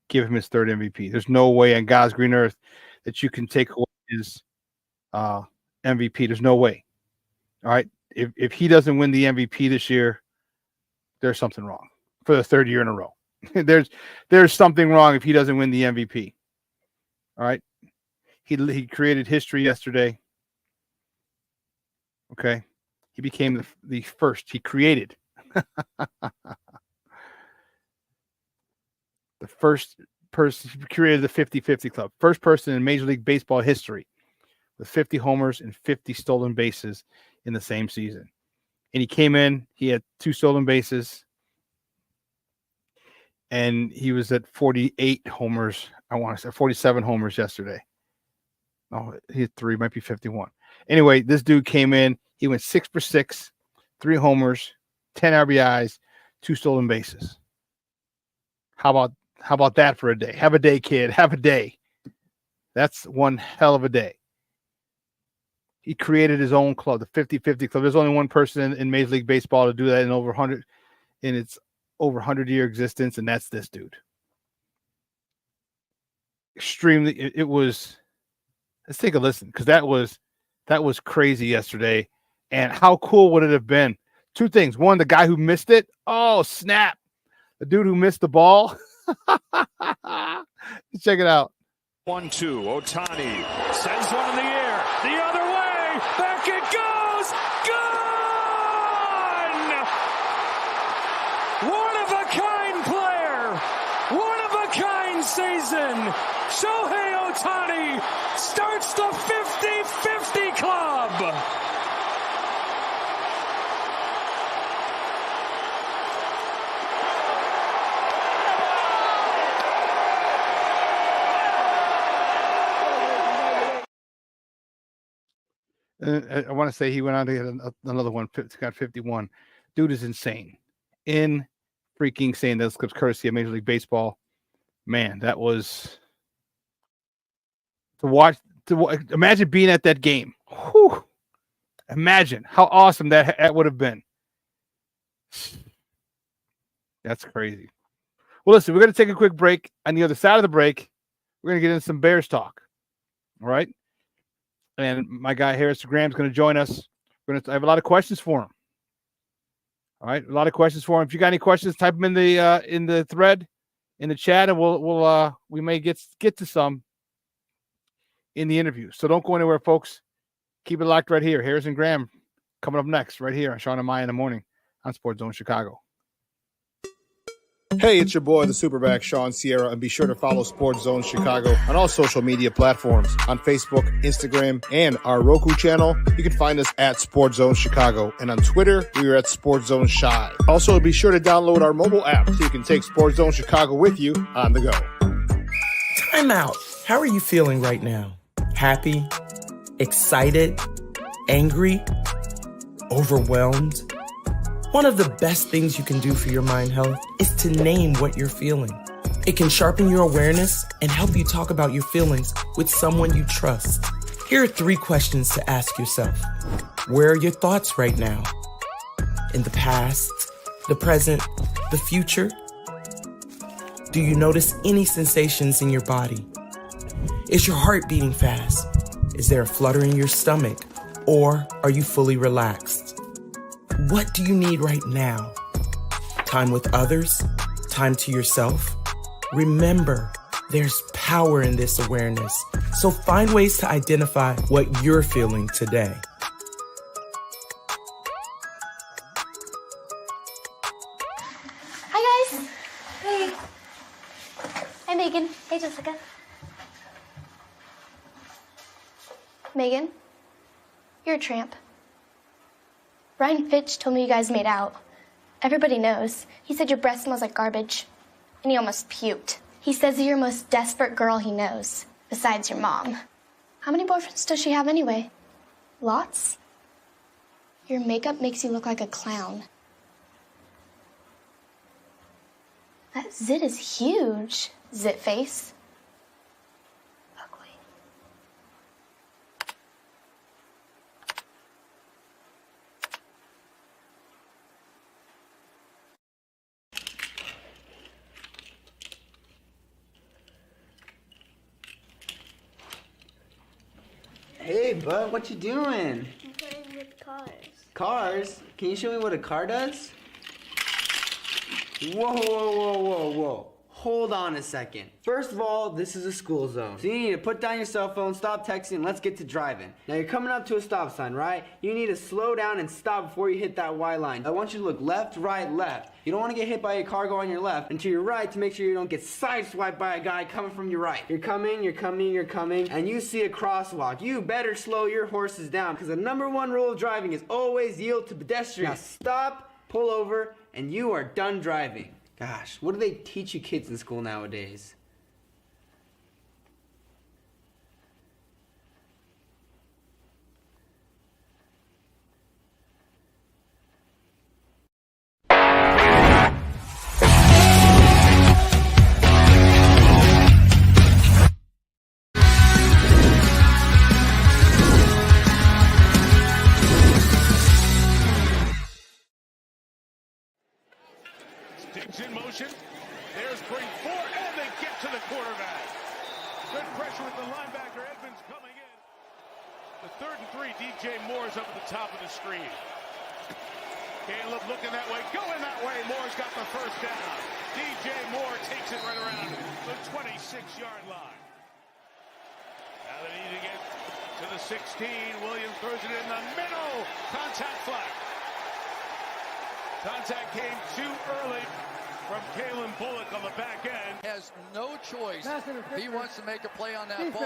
give him his 3rd MVP? There's no way on God's green earth that you can take away his MVP. There's no way. All right. If he doesn't win the MVP this year, there's something wrong for the 3rd year in a row. there's something wrong if he doesn't win the MVP. All right. He created history yesterday. Okay. He became the first. He created the first person. He created the 50-50 club. First person in Major League Baseball history with 50 homers and 50 stolen bases in the same season. And he came in, he had 2 stolen bases, and he was at 48 homers. I want to say 47 homers yesterday. Oh, he had 3, might be 51. Anyway, this dude came in, he went 6 for 6, 3 homers, 10 RBIs, 2 stolen bases. How about that for a day? Have a day, kid. Have a day. That's one hell of a day. He created his own club, the 50-50 club. There's only one person in Major League Baseball to do that in its over 100-year existence, and that's this dude. Extremely, it was. Let's take a listen, because that was crazy yesterday. And how cool would it have been? 2 things. One, the guy who missed it. Oh, snap. The dude who missed the ball. Check it out. 1-2. Ohtani sends one in the air. The other way. Back it goes. Gone! One of a kind player. One of a kind season. Shohei Ohtani starts the 50-50 club. I want to say he went on to get another one. Got 51. Dude is insane. Freaking insane. Those clips courtesy of Major League Baseball. Man, that was to watch. Imagine being at that game. Whew. Imagine how awesome that would have been. That's crazy. Well, listen, we're going to take a quick break. On the other side of the break, we're going to get into some Bears talk. All right. And my guy Harrison Graham's going to join us. I have a lot of questions for him. All right, a lot of questions for him. If you got any questions, type them in the thread, in the chat, and we may get to some in the interview. So don't go anywhere, folks. Keep it locked right here. Harrison Graham coming up next, right here on Shawn and Maya in the morning on Sports Zone Chicago. Hey, it's your boy, the SuperBack, Shawn Sierra, and be sure to follow Sports Zone Chicago on all social media platforms, on Facebook, Instagram, and our Roku channel. You can find us at Sports Zone Chicago, and on Twitter, we are at Sports Zone Shy. Also, be sure to download our mobile app so you can take Sports Zone Chicago with you on the go. Time out. How are you feeling right now? Happy? Excited? Angry? Overwhelmed? One of the best things you can do for your mind health is to name what you're feeling. It can sharpen your awareness and help you talk about your feelings with someone you trust. Here are 3 questions to ask yourself. Where are your thoughts right now? In the past, the present, the future? Do you notice any sensations in your body? Is your heart beating fast? Is there a flutter in your stomach? Or are you fully relaxed? What do you need right now? Time with others? Time to yourself? Remember, there's power in this awareness. So find ways to identify what you're feeling today. Hi, guys. Hey. Hi, Megan. Hey, Jessica. Megan, you're a tramp. Ryan Fitch told me you guys made out. Everybody knows. He said your breath smells like garbage. And he almost puked. He says you're the most desperate girl he knows, besides your mom. How many boyfriends does she have anyway? Lots? Your makeup makes you look like a clown. That zit is huge, zit face. Hey, bud, what you doing? I'm playing with cars. Cars? Can you show me what a car does? Whoa, whoa, whoa, whoa, whoa. Hold on a second. First of all, this is a school zone. So you need to put down your cell phone, stop texting, and let's get to driving. Now you're coming up to a stop sign, right? You need to slow down and stop before you hit that Y line. I want you to look left, right, left. You don't want to get hit by a car going on your left, and to your right to make sure you don't get sideswiped by a guy coming from your right. You're coming, and you see a crosswalk. You better slow your horses down, because the #1 rule of driving is always yield to pedestrians. Now stop, pull over, and you are done driving. Gosh, what do they teach you kids in school nowadays? Sticks in motion. There's Brink 4, and they get to the quarterback. Good pressure with the linebacker. Edmonds coming in. The 3rd and 3. DJ Moore's up at the top of the screen. Caleb looking that way, going that way. Moore's got the first down. DJ Moore takes it right around the 26-yard line. Now they need to get to the 16. Williams throws it in the middle. Contact flag. Contact came too early. from Kalen Bullock on the back end. Has no choice. If he wants to make a play on that ball,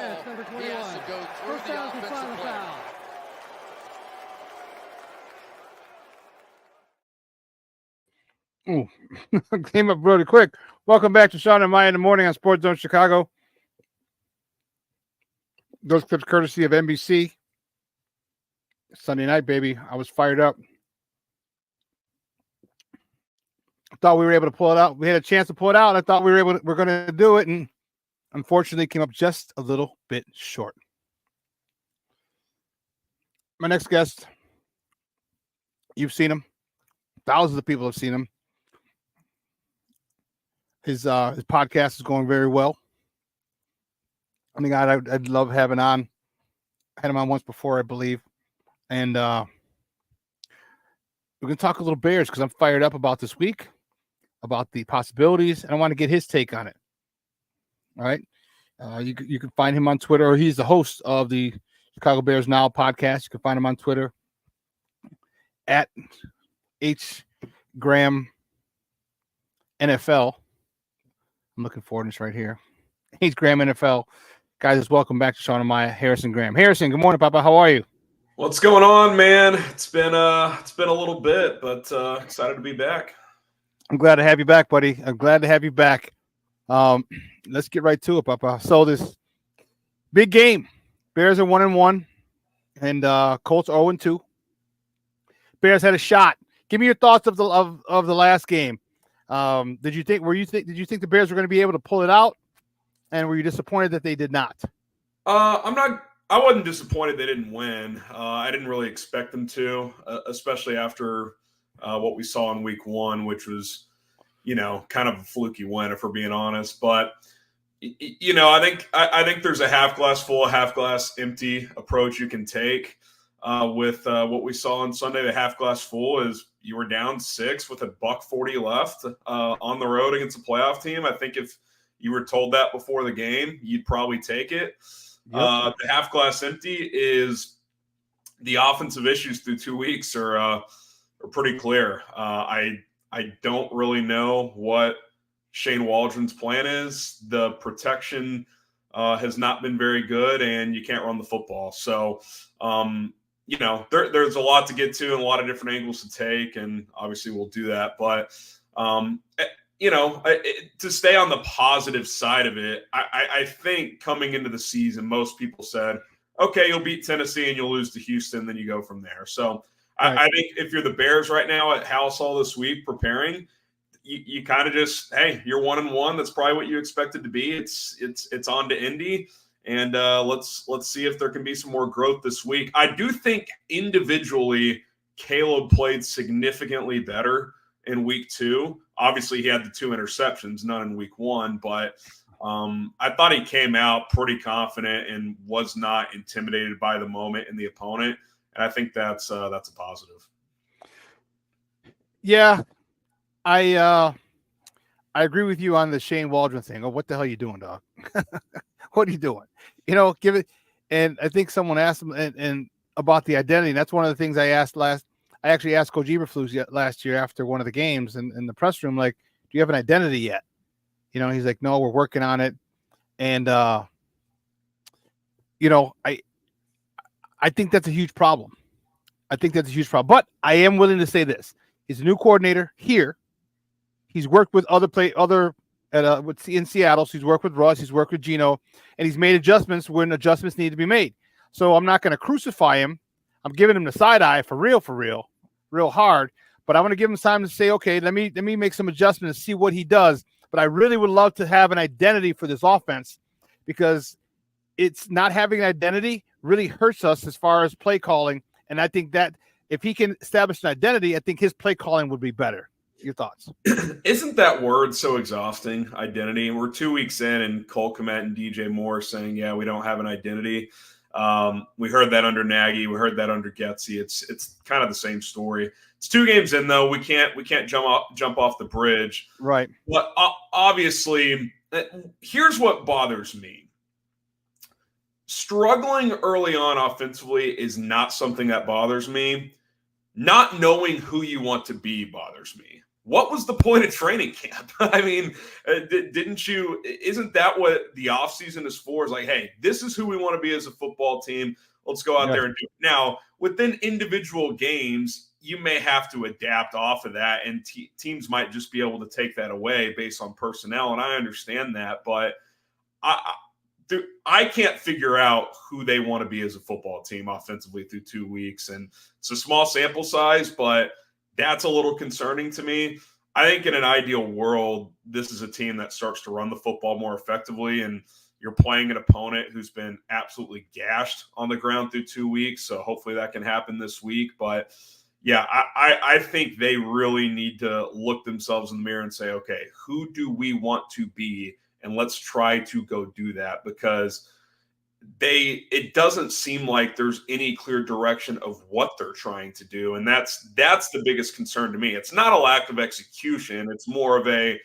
he has to go through the offensive player. Ooh, came up really quick. Welcome back to Shawn and Maya in the morning on Sports Zone Chicago. Those clips courtesy of NBC. Sunday night, baby. I was fired up. I thought we were able to pull it out. We had a chance to pull it out. I thought we're going to do it, and unfortunately came up just a little bit short. My next guest, you've seen him. Thousands of people have seen him. His podcast is going very well. I mean, I'd love having on. I had him on once before, I believe. And we're going to talk a little Bears because I'm fired up about this week, about the possibilities, and I want to get his take on it. All right. You can find him on Twitter, or he's the host of the Chicago Bears Now podcast. You can find him on Twitter at HGramNFL. I'm looking forward to this right here. HGramNFL. Guys, welcome back to Shawn and Maya. Harrison Graham. Harrison, good morning, Papa. How are you? What's going on, man? It's been a little bit, but excited to be back. I'm glad to have you back, buddy. I'm glad to have you back. Let's get right to it, Papa. So this big game. Bears are 1-1, and Colts are 0-2. Bears had a shot. Give me your thoughts of the last game. Did you think the Bears were going to be able to pull it out? And were you disappointed that they did not? I wasn't disappointed they didn't win. I didn't really expect them to, especially after what we saw in week 1, which was, kind of a fluky win, if we're being honest. But, I think there's a half glass full, half glass empty approach you can take with what we saw on Sunday. The half glass full is you were down 6 with $140 left on the road against a playoff team. I think if you were told that before the game, you'd probably take it. Yep. The half glass empty is the offensive issues through 2 weeks are pretty clear. I don't really know what Shane Waldron's plan is. The protection has not been very good, and you can't run the football. So, there's a lot to get to and a lot of different angles to take, and obviously we'll do that. But to stay on the positive side of it, I think coming into the season, most people said, okay, you'll beat Tennessee and you'll lose to Houston, then you go from there. So right. I think if you're the Bears right now at house all this week preparing, you kind of just, hey, you're 1-1. That's probably what you expected to be. It's on to Indy, and let's see if there can be some more growth this week. I do think individually Caleb played significantly better in week 2. Obviously, he had the 2 interceptions, none in week 1, but I thought he came out pretty confident and was not intimidated by the moment and the opponent, and I think that's a positive. Yeah, I agree with you on the Shane Waldron thing. Oh, what the hell are you doing, dog? What are you doing? Give it. And I think someone asked him and about the identity. And that's one of the things I actually asked Coach Eberflus last year after one of the games in the press room, like, do you have an identity yet? He's like, no, we're working on it. And, I think that's a huge problem. But I am willing to say this. He's a new coordinator here. He's worked with in Seattle. So he's worked with Russ. He's worked with Gino. And he's made adjustments when adjustments need to be made. So I'm not going to crucify him. I'm giving him the side eye for real, real hard. But I want to give him time to say, okay, let me make some adjustments and see what he does. But I really would love to have an identity for this offense, because it's not having an identity really hurts us as far as play calling. And I think that if he can establish an identity, I think his play calling would be better. Your thoughts? Isn't that word so exhausting, identity? And we're 2 weeks in, and Cole Kmet and DJ Moore saying, yeah, we don't have an identity. We heard that under Nagy. We heard that under Getsy. It's kind of the same story. It's 2 games in, though. We can't jump off the bridge. Right. But obviously, here's what bothers me. Struggling early on offensively is not something that bothers me. Not knowing who you want to be bothers me. what was the point of training camp? I mean, isn't that what the offseason is for? Is like, hey, this is who we want to be as a football team. Let's go out there and do it. Now, within individual games, you may have to adapt off of that, and teams might just be able to take that away based on personnel, and I understand that, but I can't figure out who they want to be as a football team offensively through 2 weeks, and it's a small sample size, but that's a little concerning to me. I think in an ideal world, this is a team that starts to run the football more effectively, and you're playing an opponent who's been absolutely gashed on the ground through 2 weeks, so hopefully that can happen this week. But, yeah, I think they really need to look themselves in the mirror and say, okay, who do we want to be, and let's try to go do that, because it doesn't seem like there's any clear direction of what they're trying to do, and that's the biggest concern to me. It's not a lack of execution. It's more of a,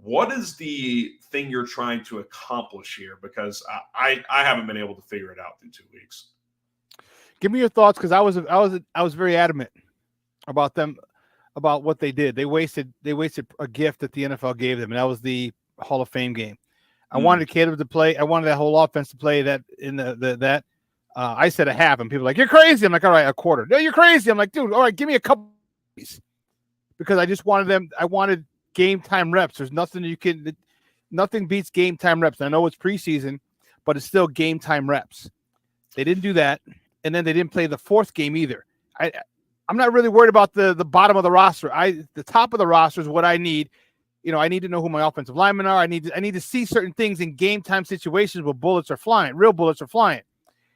what is the thing you're trying to accomplish here? Because I haven't been able to figure it out through 2 weeks. Give me your thoughts, because I was very adamant about what they did. They wasted a gift that the NFL gave them, and that was the Hall of Fame game. I wanted Caleb to play. I wanted that whole offense to play that in that. I said a half, and people were like, "You're crazy." I'm like, "All right, a quarter." No, you're crazy. I'm like, "Dude, all right, give me a couple," because I just wanted them. I wanted game time reps. There's nothing beats game time reps. I know it's preseason, but it's still game time reps. They didn't do that, and then they didn't play the fourth game either. I'm not really worried about the bottom of the roster. The top of the roster is what I need. I need to know who my offensive linemen are. I need to see certain things in game time situations where bullets are flying, real bullets are flying.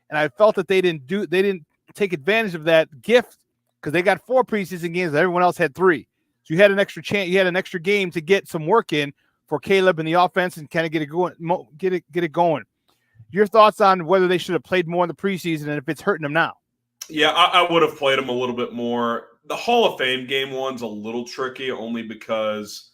And I felt that they didn't take advantage of that gift, because they got 4 preseason games and everyone else had 3. So you had an extra chance, you had an extra game to get some work in for Caleb and the offense and kind of get it going. Your thoughts on whether they should have played more in the preseason and if it's hurting them now? Yeah, I would have played them a little bit more. The Hall of Fame game one's a little tricky, only because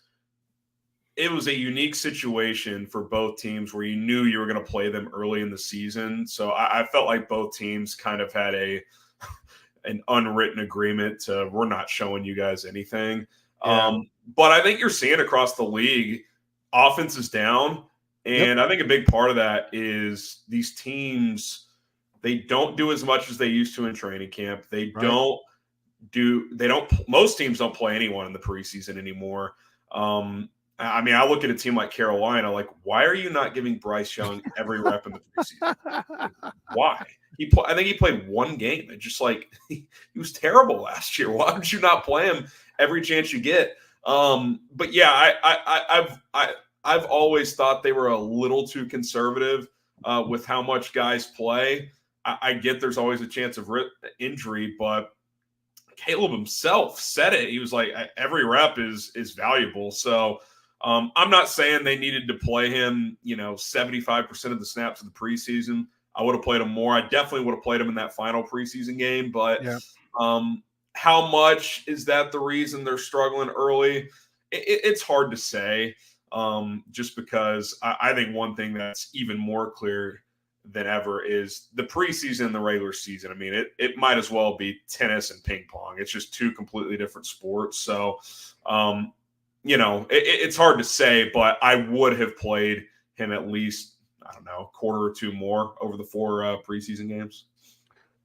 it was a unique situation for both teams where you knew you were going to play them early in the season. So I felt like both teams kind of had an unwritten agreement to, we're not showing you guys anything. Yeah. But I think you're seeing across the league, offense is down. And I think a big part of that is these teams, they don't do as much as they used to in training camp. Most teams don't play anyone in the preseason anymore. I mean, I look at a team like Carolina, like, why are you not giving Bryce Young every rep in the preseason? Why? I think he played 1 game. It just like he was terrible last year. Why would you not play him every chance you get? But yeah, I've always thought they were a little too conservative with how much guys play. I get there's always a chance of injury, but Caleb himself said it. He was like, every rep is valuable. So I'm not saying they needed to play him, 75% of the snaps of the preseason. I would have played him more. I definitely would have played him in that final preseason game. But how much is that the reason they're struggling early? It's hard to say, just because I think one thing that's even more clear than ever is the preseason and the regular season. I mean, it might as well be tennis and ping pong. It's just 2 completely different sports. So, it's hard to say, but I would have played him at least, I don't know, a quarter or 2 more over the 4 preseason games.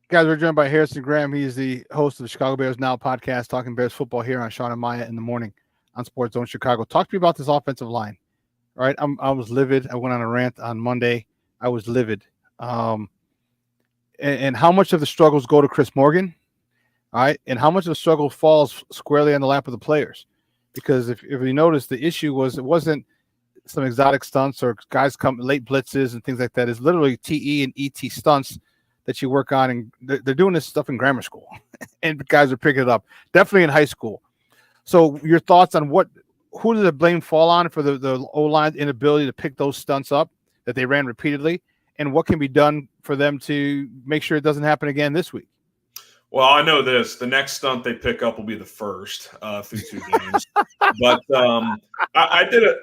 Guys, we're joined by Harrison Graham. He's the host of the Chicago Bears Now podcast, talking Bears football here on Shawn and Maya in the morning on Sports Zone Chicago. Talk to me about this offensive line. All right, I was livid. I went on a rant on Monday. I was livid. And how much of the struggles go to Chris Morgan? All right, and how much of the struggle falls squarely on the lap of the players? Because if you notice, the issue was it wasn't some exotic stunts or guys come late blitzes and things like that. It's literally TE and ET stunts that you work on, and they're doing this stuff in grammar school, and guys are picking it up. Definitely in high school. So your thoughts on who does the blame fall on for the O-line's inability to pick those stunts up that they ran repeatedly, and what can be done for them to make sure it doesn't happen again this week? Well, I know this. The next stunt they pick up will be the first through 2 games. But I did it.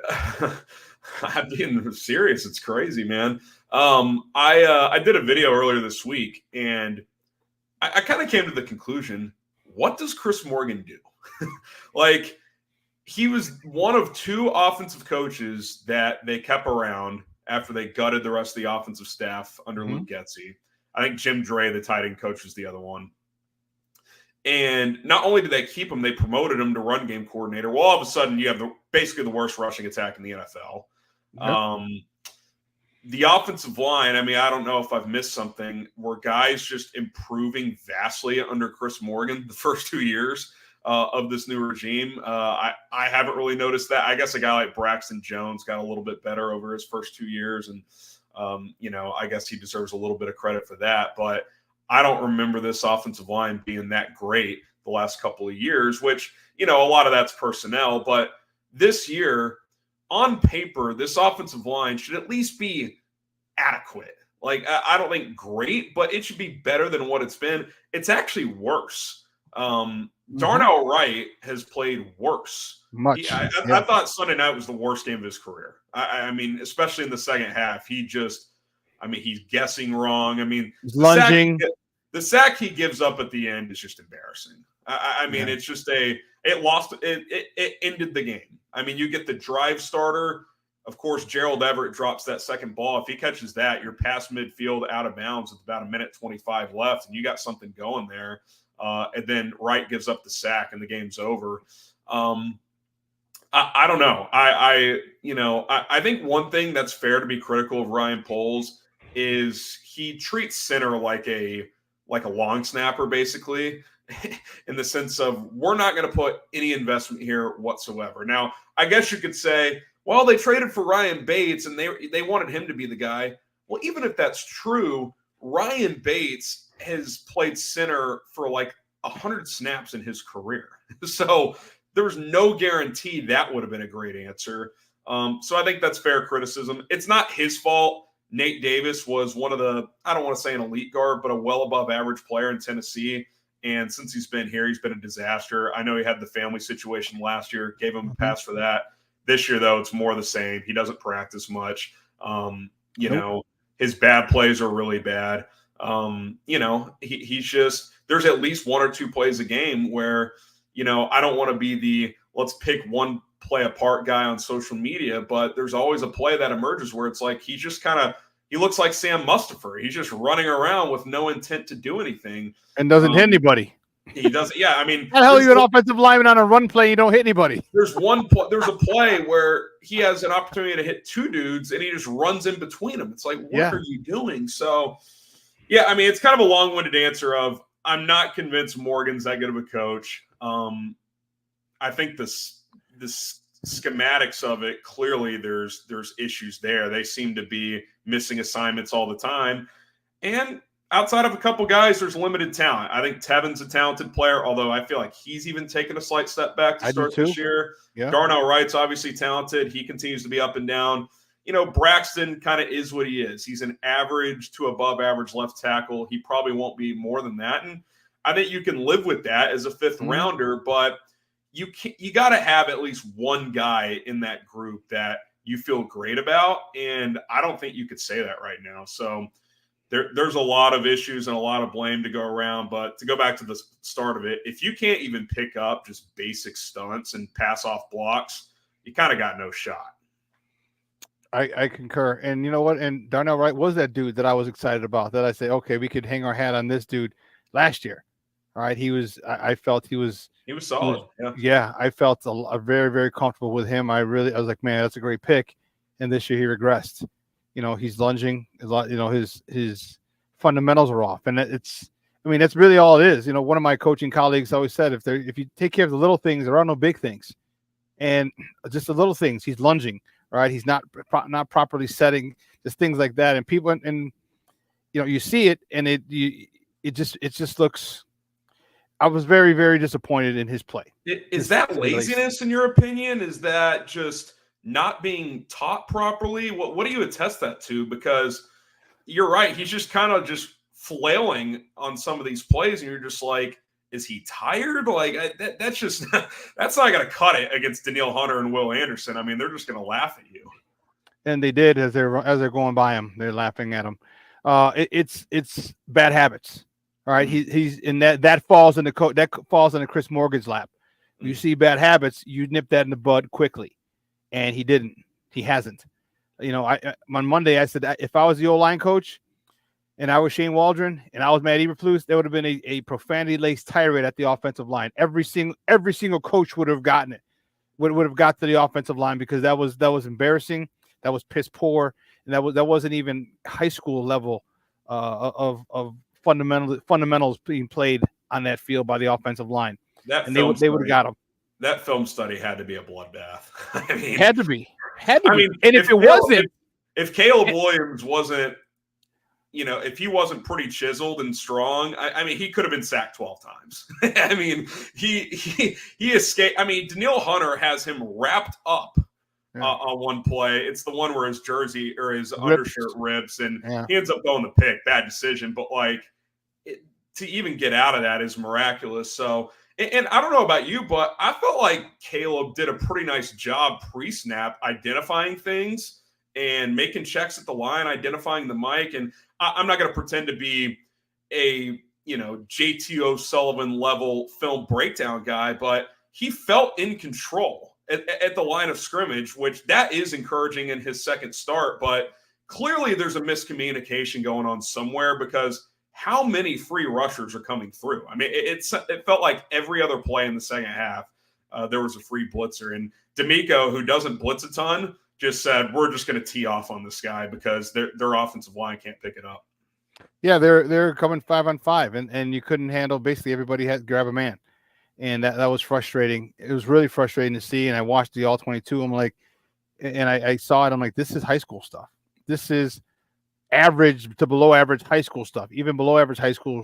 I'm being serious. It's crazy, man. I did a video earlier this week, and I kind of came to the conclusion, what does Chris Morgan do? Like, he was one of 2 offensive coaches that they kept around after they gutted the rest of the offensive staff under Luke Getsy. I think Jim Dre, the tight end coach, was the other one. And not only did they keep him, they promoted him to run game coordinator. Well, all of a sudden, you have basically the worst rushing attack in the NFL. Yep. The offensive line, I mean, I don't know if I've missed something. Were guys just improving vastly under Chris Morgan the first 2 years of this new regime? I haven't really noticed that. I guess a guy like Braxton Jones got a little bit better over his first 2 years. And, I guess he deserves a little bit of credit for that. But I don't remember this offensive line being that great the last couple of years, which, a lot of that's personnel. But this year, on paper, this offensive line should at least be adequate. Like, I don't think great, but it should be better than what it's been. It's actually worse. Darnell Wright has played worse. I thought Sunday night was the worst game of his career. I mean, especially in the second half. He's guessing wrong. I mean, he's lunging. The sack he gives up at the end is just embarrassing. It's just it ended the game. I mean, you get the drive starter. Of course, Gerald Everett drops that second ball. If he catches that, you're past midfield out of bounds with about 1:25 left, and you got something going there. And then Wright gives up the sack, and the game's over. I don't know. I think one thing that's fair to be critical of Ryan Poles is he treats center like a long snapper, basically, in the sense of we're not going to put any investment here whatsoever. Now, I guess you could say, well, they traded for Ryan Bates and they wanted him to be the guy. Well, even if that's true, Ryan Bates has played center for like 100 snaps in his career. So there was no guarantee that would have been a great answer. So I think that's fair criticism. It's not his fault. Nate Davis was one of the, I don't want to say an elite guard, but a well above average player in Tennessee. And since he's been here, he's been a disaster. I know he had the family situation last year, gave him a pass for that. This year, though, it's more the same. He doesn't practice much. His bad plays are really bad. He's just, there's at least 1 or 2 plays a game where, I don't want to be the let's pick one play apart guy on social media, but there's always a play that emerges where it's like he's just he looks like Sam Mustipher. He's just running around with no intent to do anything. And doesn't hit anybody. He doesn't. Yeah, I mean, how the hell are you an offensive lineman on a run play? You don't hit anybody. There's a play where he has an opportunity to hit 2 dudes, and he just runs in between them. It's like, what are you doing? So, yeah, I mean, it's kind of a long-winded answer of I'm not convinced Morgan's that good of a coach. I think the schematics of it, clearly there's issues there. They seem to be missing assignments all the time. And outside of a couple guys, there's limited talent. I think Tevin's a talented player, although I feel like he's even taken a slight step back to start this year. Yeah. Darnell Wright's obviously talented. He continues to be up and down. Braxton kind of is what he is. He's an average to above average left tackle. He probably won't be more than that. And I think you can live with that as a 5th rounder, but you got to have at least one guy in that group that you feel great about. And I don't think you could say that right now. So there's a lot of issues and a lot of blame to go around. But to go back to the start of it, if you can't even pick up just basic stunts and pass off blocks, you kind of got no shot. I concur. And you know what? And Darnell Wright was that dude that I was excited about, that I say, okay, we could hang our hat on this dude last year. All right. I felt he was solid. I felt a very, very comfortable with him. I was like, man, that's a great pick. And this year he regressed. He's lunging a lot. His fundamentals are off. And that's really all it is. One of my coaching colleagues always said, if you take care of the little things, there are no big things. And just the little things, he's lunging. Right, he's not properly setting, just things like that, and people and you see it, and it just looks. I was very, very disappointed in his play. Is that laziness in your opinion? Is that just not being taught properly? What do you attest that to? Because you're right, he's just kind of just flailing on some of these plays, and you're just like, is he tired? Like that's just that's not going to cut it against Danielle Hunter and Will Anderson. I mean, they're just going to laugh at you. And they did as they're going by him. They're laughing at him. It's bad habits. All right, he's in that falls into Chris Morgan's lap. You see bad habits, you nip that in the bud quickly. And he didn't. He hasn't. You know, on Monday I said if I was the O-line coach and I was Shane Waldron and I was Matt Eberflus, there would have been a profanity-laced tirade at the offensive line. Every single coach would have gotten it. Would have got to the offensive line because that was embarrassing. That was piss poor, and that wasn't even high school level of fundamentals being played on that field by the offensive line. They would have got him. That film study had to be a bloodbath. I mean, had to be. And if it wasn't, if Caleb Williams wasn't, you know, if he wasn't pretty chiseled and strong, I mean, he could have been sacked 12 times. I mean, he escaped. I mean, Danielle Hunter has him wrapped up on one play. It's the one where his jersey or his undershirt rips, and he ends up going to pick. Bad decision, but like to even get out of that is miraculous. So, and I don't know about you, but I felt like Caleb did a pretty nice job pre-snap identifying things and making checks at the line, identifying the mic. And I'm not going to pretend to be a, you know, JT O'Sullivan level film breakdown guy, but he felt in control at the line of scrimmage, which that is encouraging in his second start. But clearly there's a miscommunication going on somewhere, because how many free rushers are coming through? I mean, it felt like every other play in the second half, there was a free blitzer. And D'Amico, who doesn't blitz a ton, just said, we're just going to tee off on this guy because their offensive line can't pick it up. Yeah, they're coming 5-on-5, and you couldn't handle. Basically, everybody had to grab a man, and that was frustrating. It was really frustrating to see. And I watched the all-22. I'm like, and I saw it. I'm like, this is high school stuff. This is average to below average high school stuff. Even below average high school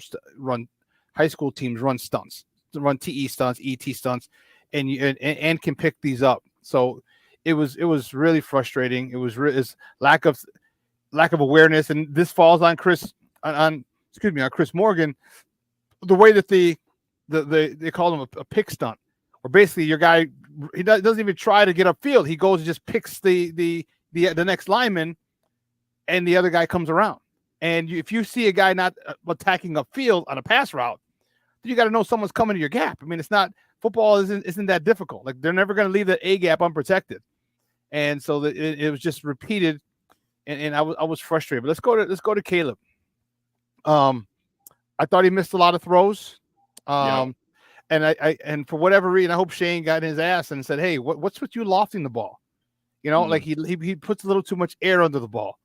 teams run stunts, run TE stunts, ET stunts, and can pick these up. So it was really frustrating. It was lack of awareness, and this falls on Chris Morgan. The way that they call him a pick stunt, or basically your guy, he doesn't even try to get upfield. He goes and just picks the next lineman, and the other guy comes around. And if you see a guy not attacking upfield on a pass route, you got to know someone's coming to your gap. I mean, it's not football isn't that difficult. Like, they're never going to leave the A gap unprotected. And so it was just repeated, and I was frustrated. But let's go to Caleb. I thought he missed a lot of throws. And and for whatever reason, I hope Shane got in his ass and said, "Hey, what's with you lofting the ball?" You know, like he puts a little too much air under the ball.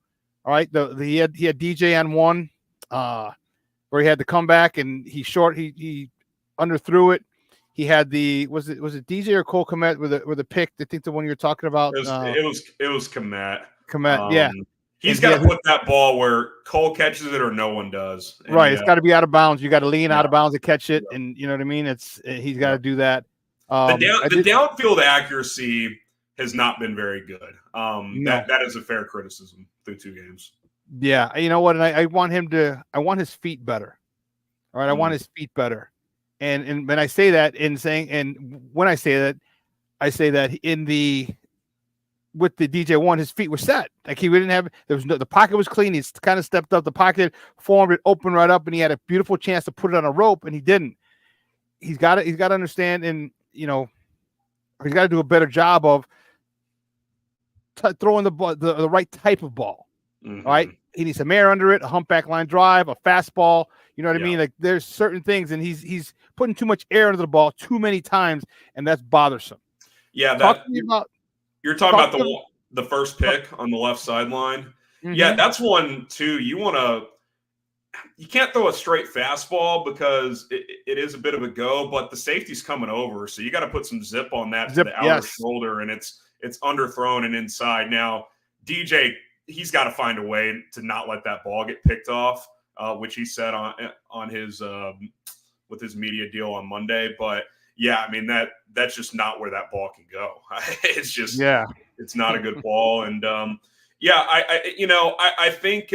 All right, he had DJ on one, where he had to come back and he underthrew it. He had was it DJ or Cole Kmet with a pick? I think the one you're talking about. It was Kmet. Kmet, yeah. He's got to put that ball where Cole catches it or no one does. And right, it's got to be out of bounds. You got to lean out of bounds to catch it, and you know what I mean. He's got to do that. The downfield accuracy has not been very good. That is a fair criticism through 2 games. Yeah, you know what? And I want his feet better. All right, I want his feet better. And when I say that, when I say that, I say that with the DJ one, his feet were set. Like, he didn't have, the pocket was clean. He's kind of stepped up the pocket, formed it, opened right up, and he had a beautiful chance to put it on a rope, and he didn't. He's got to understand, and you know, he's got to do a better job of throwing the ball, the right type of ball. All right, he needs some air under it, a humpback line drive, a fastball. You know what I mean? Like, there's certain things, and he's putting too much air under the ball too many times, and that's bothersome. Yeah, you're talking about the first pick on the left sideline. Mm-hmm. Yeah, that's one too. You can't throw a straight fastball because it is a bit of a go, but the safety's coming over, so you got to put some zip on that to the outer shoulder, and it's underthrown and inside. Now, DJ, he's got to find a way to not let that ball get picked off, which he said on his with his media deal on Monday. But yeah, I mean, that's just not where that ball can go. It's just it's not a good ball. And I think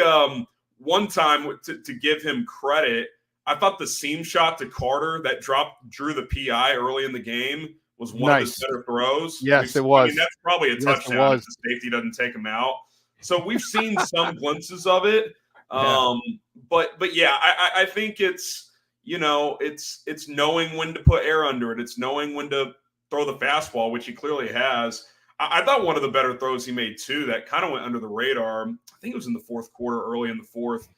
one time to give him credit, I thought the seam shot to Carter that drew the PI early in the game was one of his better throws. Yes, it was. I mean, that's probably a touchdown if the safety doesn't take him out. So we've seen some glimpses of it. But yeah, I think it's, you know, it's knowing when to put air under it. It's knowing when to throw the fastball, which he clearly has. I thought one of the better throws he made too that kind of went under the radar. I think it was in the fourth quarter, early in the fourth.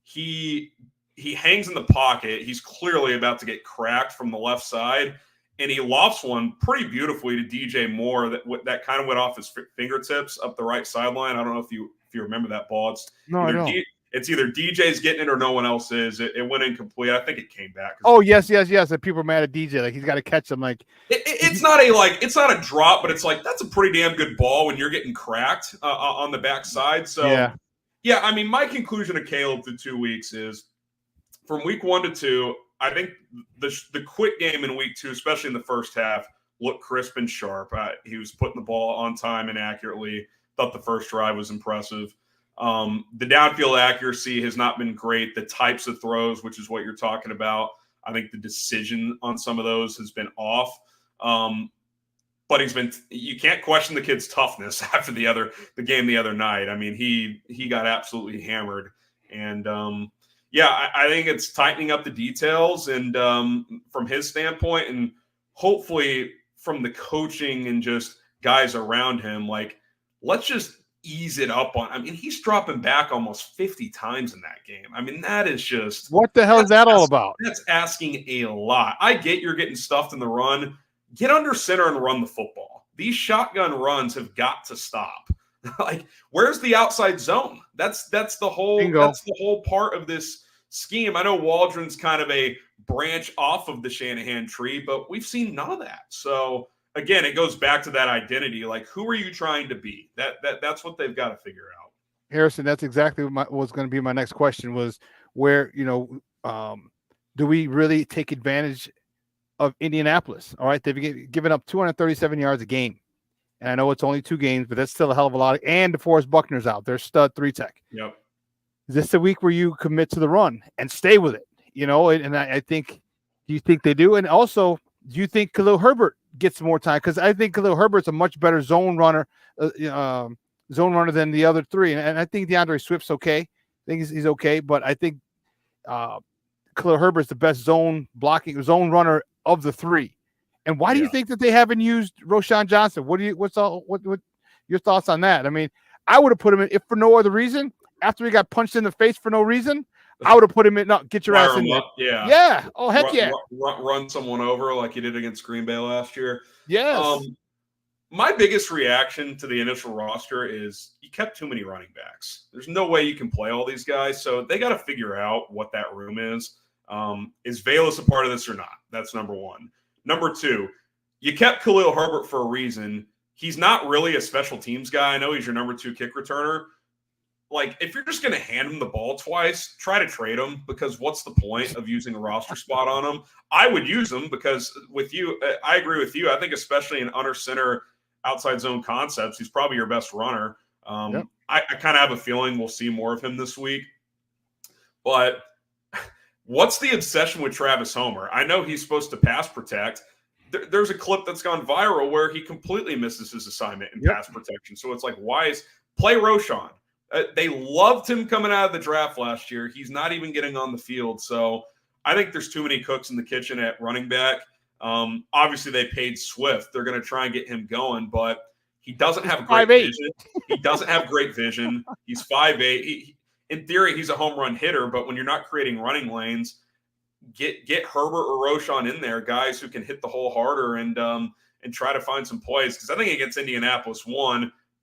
He hangs in the pocket. He's clearly about to get cracked from the left side, and he lofts one pretty beautifully to DJ Moore that kind of went off his fingertips up the right sideline. I don't know if you remember that ball. I don't. It's either DJ's getting it or no one else is. It went incomplete. I think it came back. Oh, yes. And people are mad at DJ. Like, he's got to catch him. Like, it's not a drop, but it's like, that's a pretty damn good ball when you're getting cracked on the backside. So, yeah, I mean, my conclusion of Caleb through 2 weeks is from week 1 to 2, I think the quick game in week 2, especially in the first half, looked crisp and sharp. He was putting the ball on time and accurately. Thought the first drive was impressive. The downfield accuracy has not been great. The types of throws, which is what you're talking about, I think the decision on some of those has been off. But you can't question the kid's toughness after the game the other night. I mean, he got absolutely hammered. And I think it's tightening up the details and from his standpoint, and hopefully from the coaching and just guys around him, like, let's just ease it up on. I mean, he's dropping back almost 50 times in that game. I mean, that is just, what the hell is that all about? That's asking a lot. I get you're getting stuffed in the run. Get under center and run the football. These shotgun runs have got to stop. Like, where's the outside zone? That's the whole part of this scheme. I know Waldron's kind of a branch off of the Shanahan tree, but we've seen none of that. So again, it goes back to that identity. Like, who are you trying to be? That's what they've got to figure out. Harrison, that's exactly what was going to be my next question, was where, do we really take advantage of Indianapolis? All right, they've given up 237 yards a game. And I know it's only 2 games, but that's still a hell of a lot. And DeForest Buckner's out. They're stud 3-tech. Yep. Is this the week where you commit to the run and stay with it? And I think, do you think they do? And also, do you think Khalil Herbert gets more time? Because I think Khalil Herbert's a much better zone runner than the other 3. And I think DeAndre Swift's okay. I think he's okay. But I think Khalil Herbert's the best zone runner of the 3. And why do you think that they haven't used Roschon Johnson? What your thoughts on that? I mean, I would have put him in, if for no other reason, after he got punched in the face for no reason, I would have put him in. No, get your ass in there. Yeah. Yeah. Oh, heck yeah. Run someone over like you did against Green Bay last year. Yes. My biggest reaction to the initial roster is you kept too many running backs. There's no way you can play all these guys. So they got to figure out what that room is. Is Velus a part of this or not? That's number 1. Number 2, you kept Khalil Herbert for a reason. He's not really a special teams guy. I know he's your number 2 kick returner. Like, if you're just going to hand him the ball twice, try to trade him, because what's the point of using a roster spot on him? I would use him because with you, I agree with you. I think especially in under center outside zone concepts, he's probably your best runner. I kind of have a feeling we'll see more of him this week. But what's the obsession with Travis Homer? I know he's supposed to pass protect. There's a clip that's gone viral where he completely misses his assignment in pass protection. So it's like, play Roschon? They loved him coming out of the draft last year. He's not even getting on the field. So I think there's too many cooks in the kitchen at running back. Obviously, they paid Swift. They're going to try and get him going, but he doesn't have great vision. He doesn't have great vision. He's 5'8". In theory, he's a home run hitter, but when you're not creating running lanes, get Herbert or Roschon in there, guys who can hit the hole harder and try to find some plays. Because I think against Indianapolis,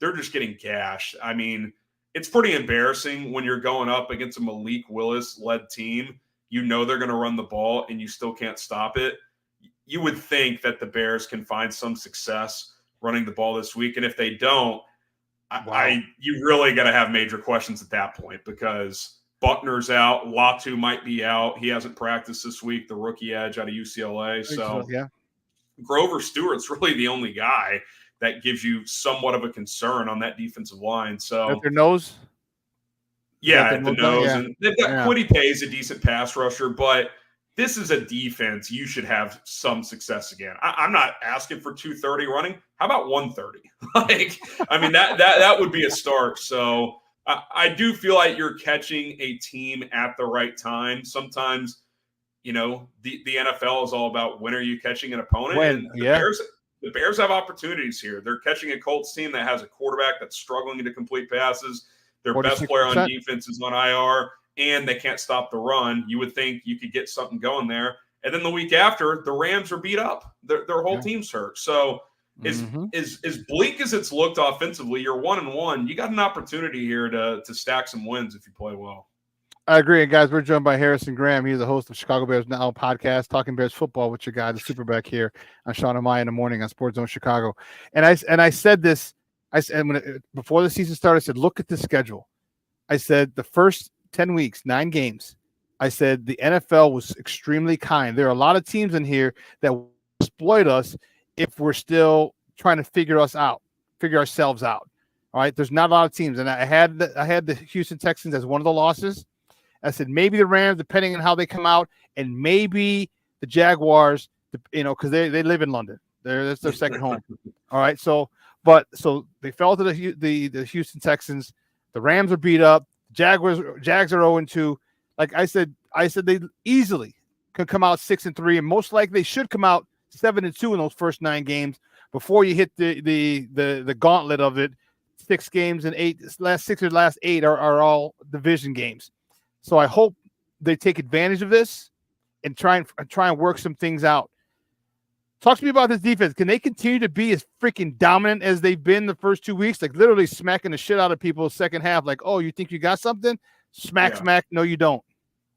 they're just getting gashed. I mean, it's pretty embarrassing when you're going up against a Malik Willis-led team. You know they're going to run the ball, and you still can't stop it. You would think that the Bears can find some success running the ball this week, and if they don't, you really got to have major questions at that point, because Buckner's out, Latu might be out. He hasn't practiced this week, the rookie edge out of UCLA. So Grover Stewart's really the only guy that gives you somewhat of a concern on that defensive line. So at their nose? Yeah, at the nose. Yeah. And they've got Kwity Paye's a decent pass rusher, but this is a defense you should have some success again. I'm not asking for 230 running. How about 130? That would be a start. So I do feel like you're catching a team at the right time. Sometimes, the NFL is all about when are you catching an opponent. The the Bears have opportunities here. They're catching a Colts team that has a quarterback that's struggling to complete passes. Their best player on defense is on IR, and they can't stop the run. You would think you could get something going there. And then the week after, the Rams are beat up. Their whole team's hurt. So as bleak as it's looked offensively, you're 1-1. You got an opportunity here to stack some wins if you play well. I agree. And guys, we're joined by Harrison Graham. He's the host of Chicago Bears Now podcast, Talking Bears Football with your guy, the SuperBack here on Shawn and Maya in the morning on Sports Zone Chicago. And I said this, before the season started, I said, look at the schedule. I said the first 10 weeks, 9 games, I said the NFL was extremely kind. There are a lot of teams in here that will exploit us if we're still trying to figure ourselves out. All right. There's not a lot of teams. And I had the Houston Texans as one of the losses. I said maybe the Rams, depending on how they come out, and maybe the Jaguars, because they live in London. That's their second home. All right. So they fell to the Houston Texans. The Rams are beat up. Jags are 0-2. Like I said they easily could come out 6-3, and most likely they should come out 7-2 in those first 9 games before you hit the gauntlet of it. 6 games and 8 last 8 are all division games. So I hope they take advantage of this and try and work some things out. Talk to me about this defense. Can they continue to be as freaking dominant as they've been the first 2 weeks? Like literally smacking the shit out of people second half. Like, oh, you think you got something? Smack. No, you don't.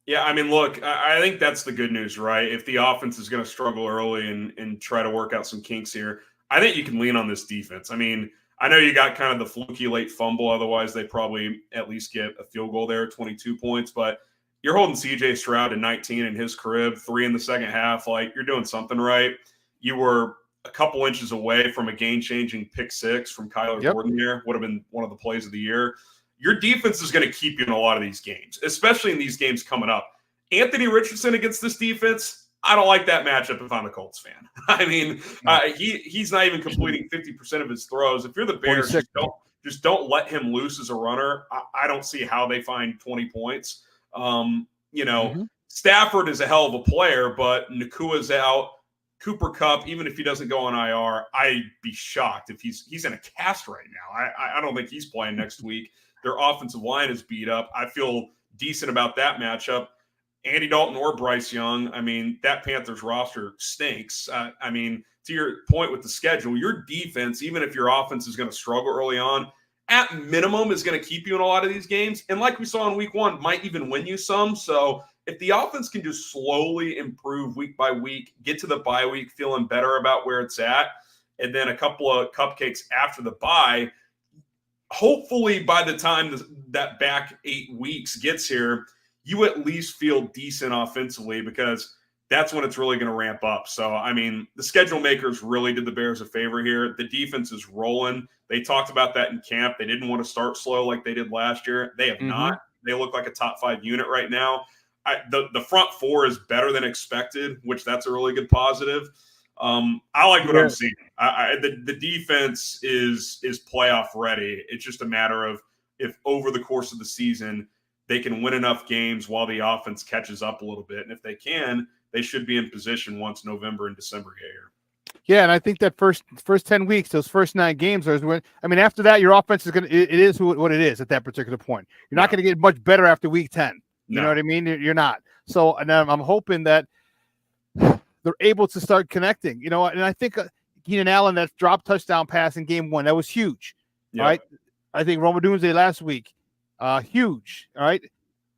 Yeah, I mean, look, I think that's the good news, right? If the offense is going to struggle early and try to work out some kinks here, I think you can lean on this defense. I mean, I know you got kind of the fluky late fumble. Otherwise, they probably at least get a field goal there, 22 points. But you're holding C.J. Stroud to 19 in his crib, 3 in the second half. Like, you're doing something right. You were a couple inches away from a game-changing pick 6 from Kyler Gordon here. Would have been one of the plays of the year. Your defense is going to keep you in a lot of these games, especially in these games coming up. Anthony Richardson against this defense, I don't like that matchup if I'm a Colts fan. I mean, he's not even completing 50% of his throws. If you're the Bears, just don't let him loose as a runner. I don't see how they find 20 points. Stafford is a hell of a player, but Nakua's out. Cooper Kupp, even if he doesn't go on IR, I'd be shocked if he's in a cast right now. I don't think he's playing next week. Their offensive line is beat up. I feel decent about that matchup. Andy Dalton or Bryce Young, I mean, that Panthers roster stinks. I mean, to your point with the schedule, your defense, even if your offense is going to struggle early on, at minimum is going to keep you in a lot of these games. And like we saw in week 1, might even win you some. So if the offense can just slowly improve week by week, get to the bye week feeling better about where it's at, and then a couple of cupcakes after the bye, hopefully by the time that back 8 weeks gets here, you at least feel decent offensively, because that's when it's really going to ramp up. So, I mean, the schedule makers really did the Bears a favor here. The defense is rolling. They talked about that in camp. They didn't want to start slow like they did last year. They have not. They look like a top 5 unit right now. The front 4 is better than expected, which that's a really good positive. I like what I'm seeing. The defense is playoff ready. It's just a matter of if over the course of the season they can win enough games while the offense catches up a little bit. And if they can, they should be in position once November and December get here. Yeah, and I think that first 10 weeks, those first 9 games are when. I mean, after that, your offense is it is what it is at that particular point. You're not going to get much better after week 10. You know what I mean? You're not. So, and I'm hoping that they're able to start connecting. And I think Keenan Allen, that drop touchdown pass in game 1, that was huge. All right. I think Roma Dunze last week, huge. All right.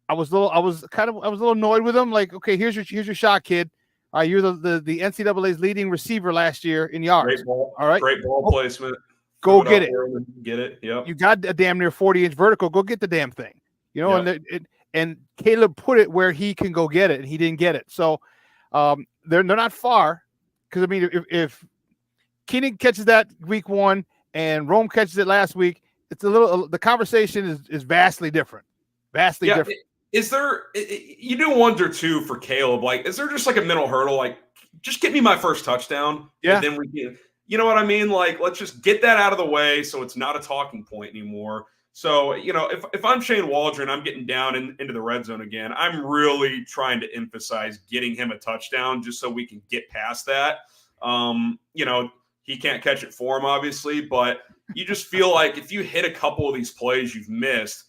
I was a little annoyed with him. Like, okay, here's your shot, kid. You're the NCAA's leading receiver last year in yards. Great ball. All right. Great ball placement. Go get it. Get it. Yep. You got a damn near 40-inch vertical. Go get the damn thing. And Caleb put it where he can go get it, and he didn't get it. So they're not far, because I mean, if Keenan catches that week 1 and Rome catches it last week, it's the conversation is vastly different. Vastly different. Is there, you do wonder too for Caleb, like, is there just like a mental hurdle? Like, just get me my first touchdown. Yeah. And then we can, you know what I mean? Like, let's just get that out of the way so it's not a talking point anymore. So, if I'm Shane Waldron, I'm getting down into the red zone again. I'm really trying to emphasize getting him a touchdown just so we can get past that. he can't catch it for him, obviously, but you just feel like if you hit a couple of these plays you've missed,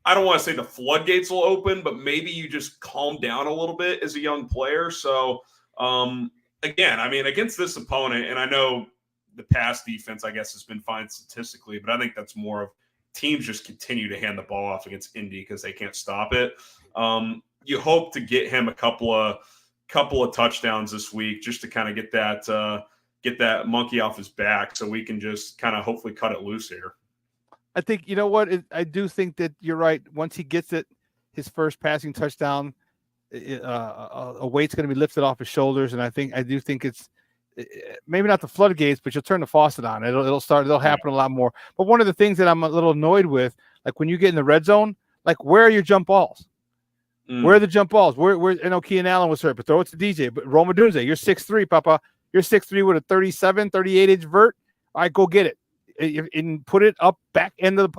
I don't want to say the floodgates will open, but maybe you just calm down a little bit as a young player. So, again, I mean, against this opponent, and I know the pass defense, I guess, has been fine statistically, but I think that's more of teams just continue to hand the ball off against Indy because they can't stop it. You hope to get him a couple of touchdowns this week just to kind of get that monkey off his back so we can just kind of hopefully cut it loose here. I think, you know what? I do think that you're right. Once he gets it, his first passing touchdown, a weight's going to be lifted off his shoulders. And I do think it's maybe not the floodgates, but you'll turn the faucet on. It'll happen a lot more. But one of the things that I'm a little annoyed with, like when you get in the red zone, like where are your jump balls? Where are the jump balls? Where I know Keenan Allen was hurt, but throw it to DJ. But Roma Dunze, you're 6'3", Papa. You're 6'3" with a 38-inch vert. All right, go get it. And put it up back end of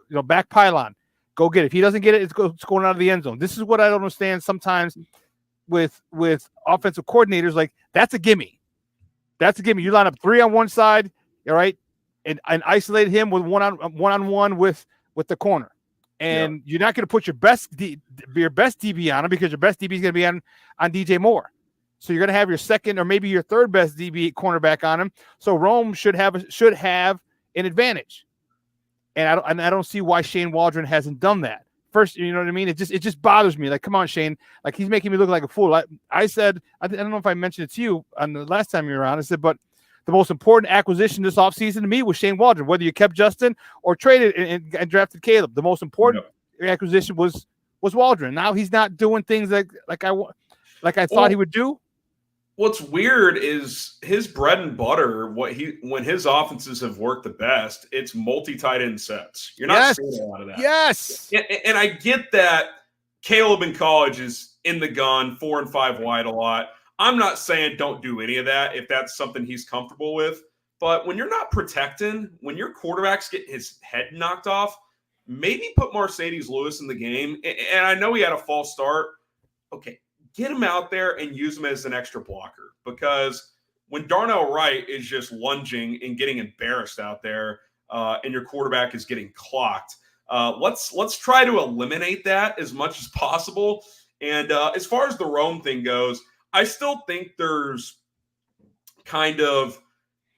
the back pylon. Go get it. If he doesn't get it, it's going out of the end zone. This is what I don't understand sometimes with offensive coordinators. Like, that's a gimme. That's a gimme. You line up 3 on one side, all right, and isolate him with one-on-one with the corner. And you're not going to put your best DB on him because your best DB is going to be on DJ Moore. So you're going to have your second or maybe your third best DB cornerback on him. So Rome should have an advantage. And I don't see why Shane Waldron hasn't done that. First, you know what I mean? It just bothers me. Like, come on, Shane. Like, he's making me look like a fool. I said, I don't know if I mentioned it to you on the last time you were on. I said, but the most important acquisition this offseason to me was Shane Waldron. Whether you kept Justin or traded and drafted Caleb, the most important acquisition was Waldron. Now he's not doing things like I thought he would do. What's weird is his bread and butter, when his offenses have worked the best, it's multi-tight end sets. You're not seeing a lot of that. Yes. And I get that Caleb in college is in the gun, 4 and 5 wide a lot. I'm not saying don't do any of that if that's something he's comfortable with. But when you're not protecting, when your quarterback's getting his head knocked off, maybe put Mercedes Lewis in the game. And I know he had a false start. Okay. Get him out there and use him as an extra blocker, because when Darnell Wright is just lunging and getting embarrassed out there and your quarterback is getting clocked, let's try to eliminate that as much as possible. And as far as the Rome thing goes, I still think there's kind of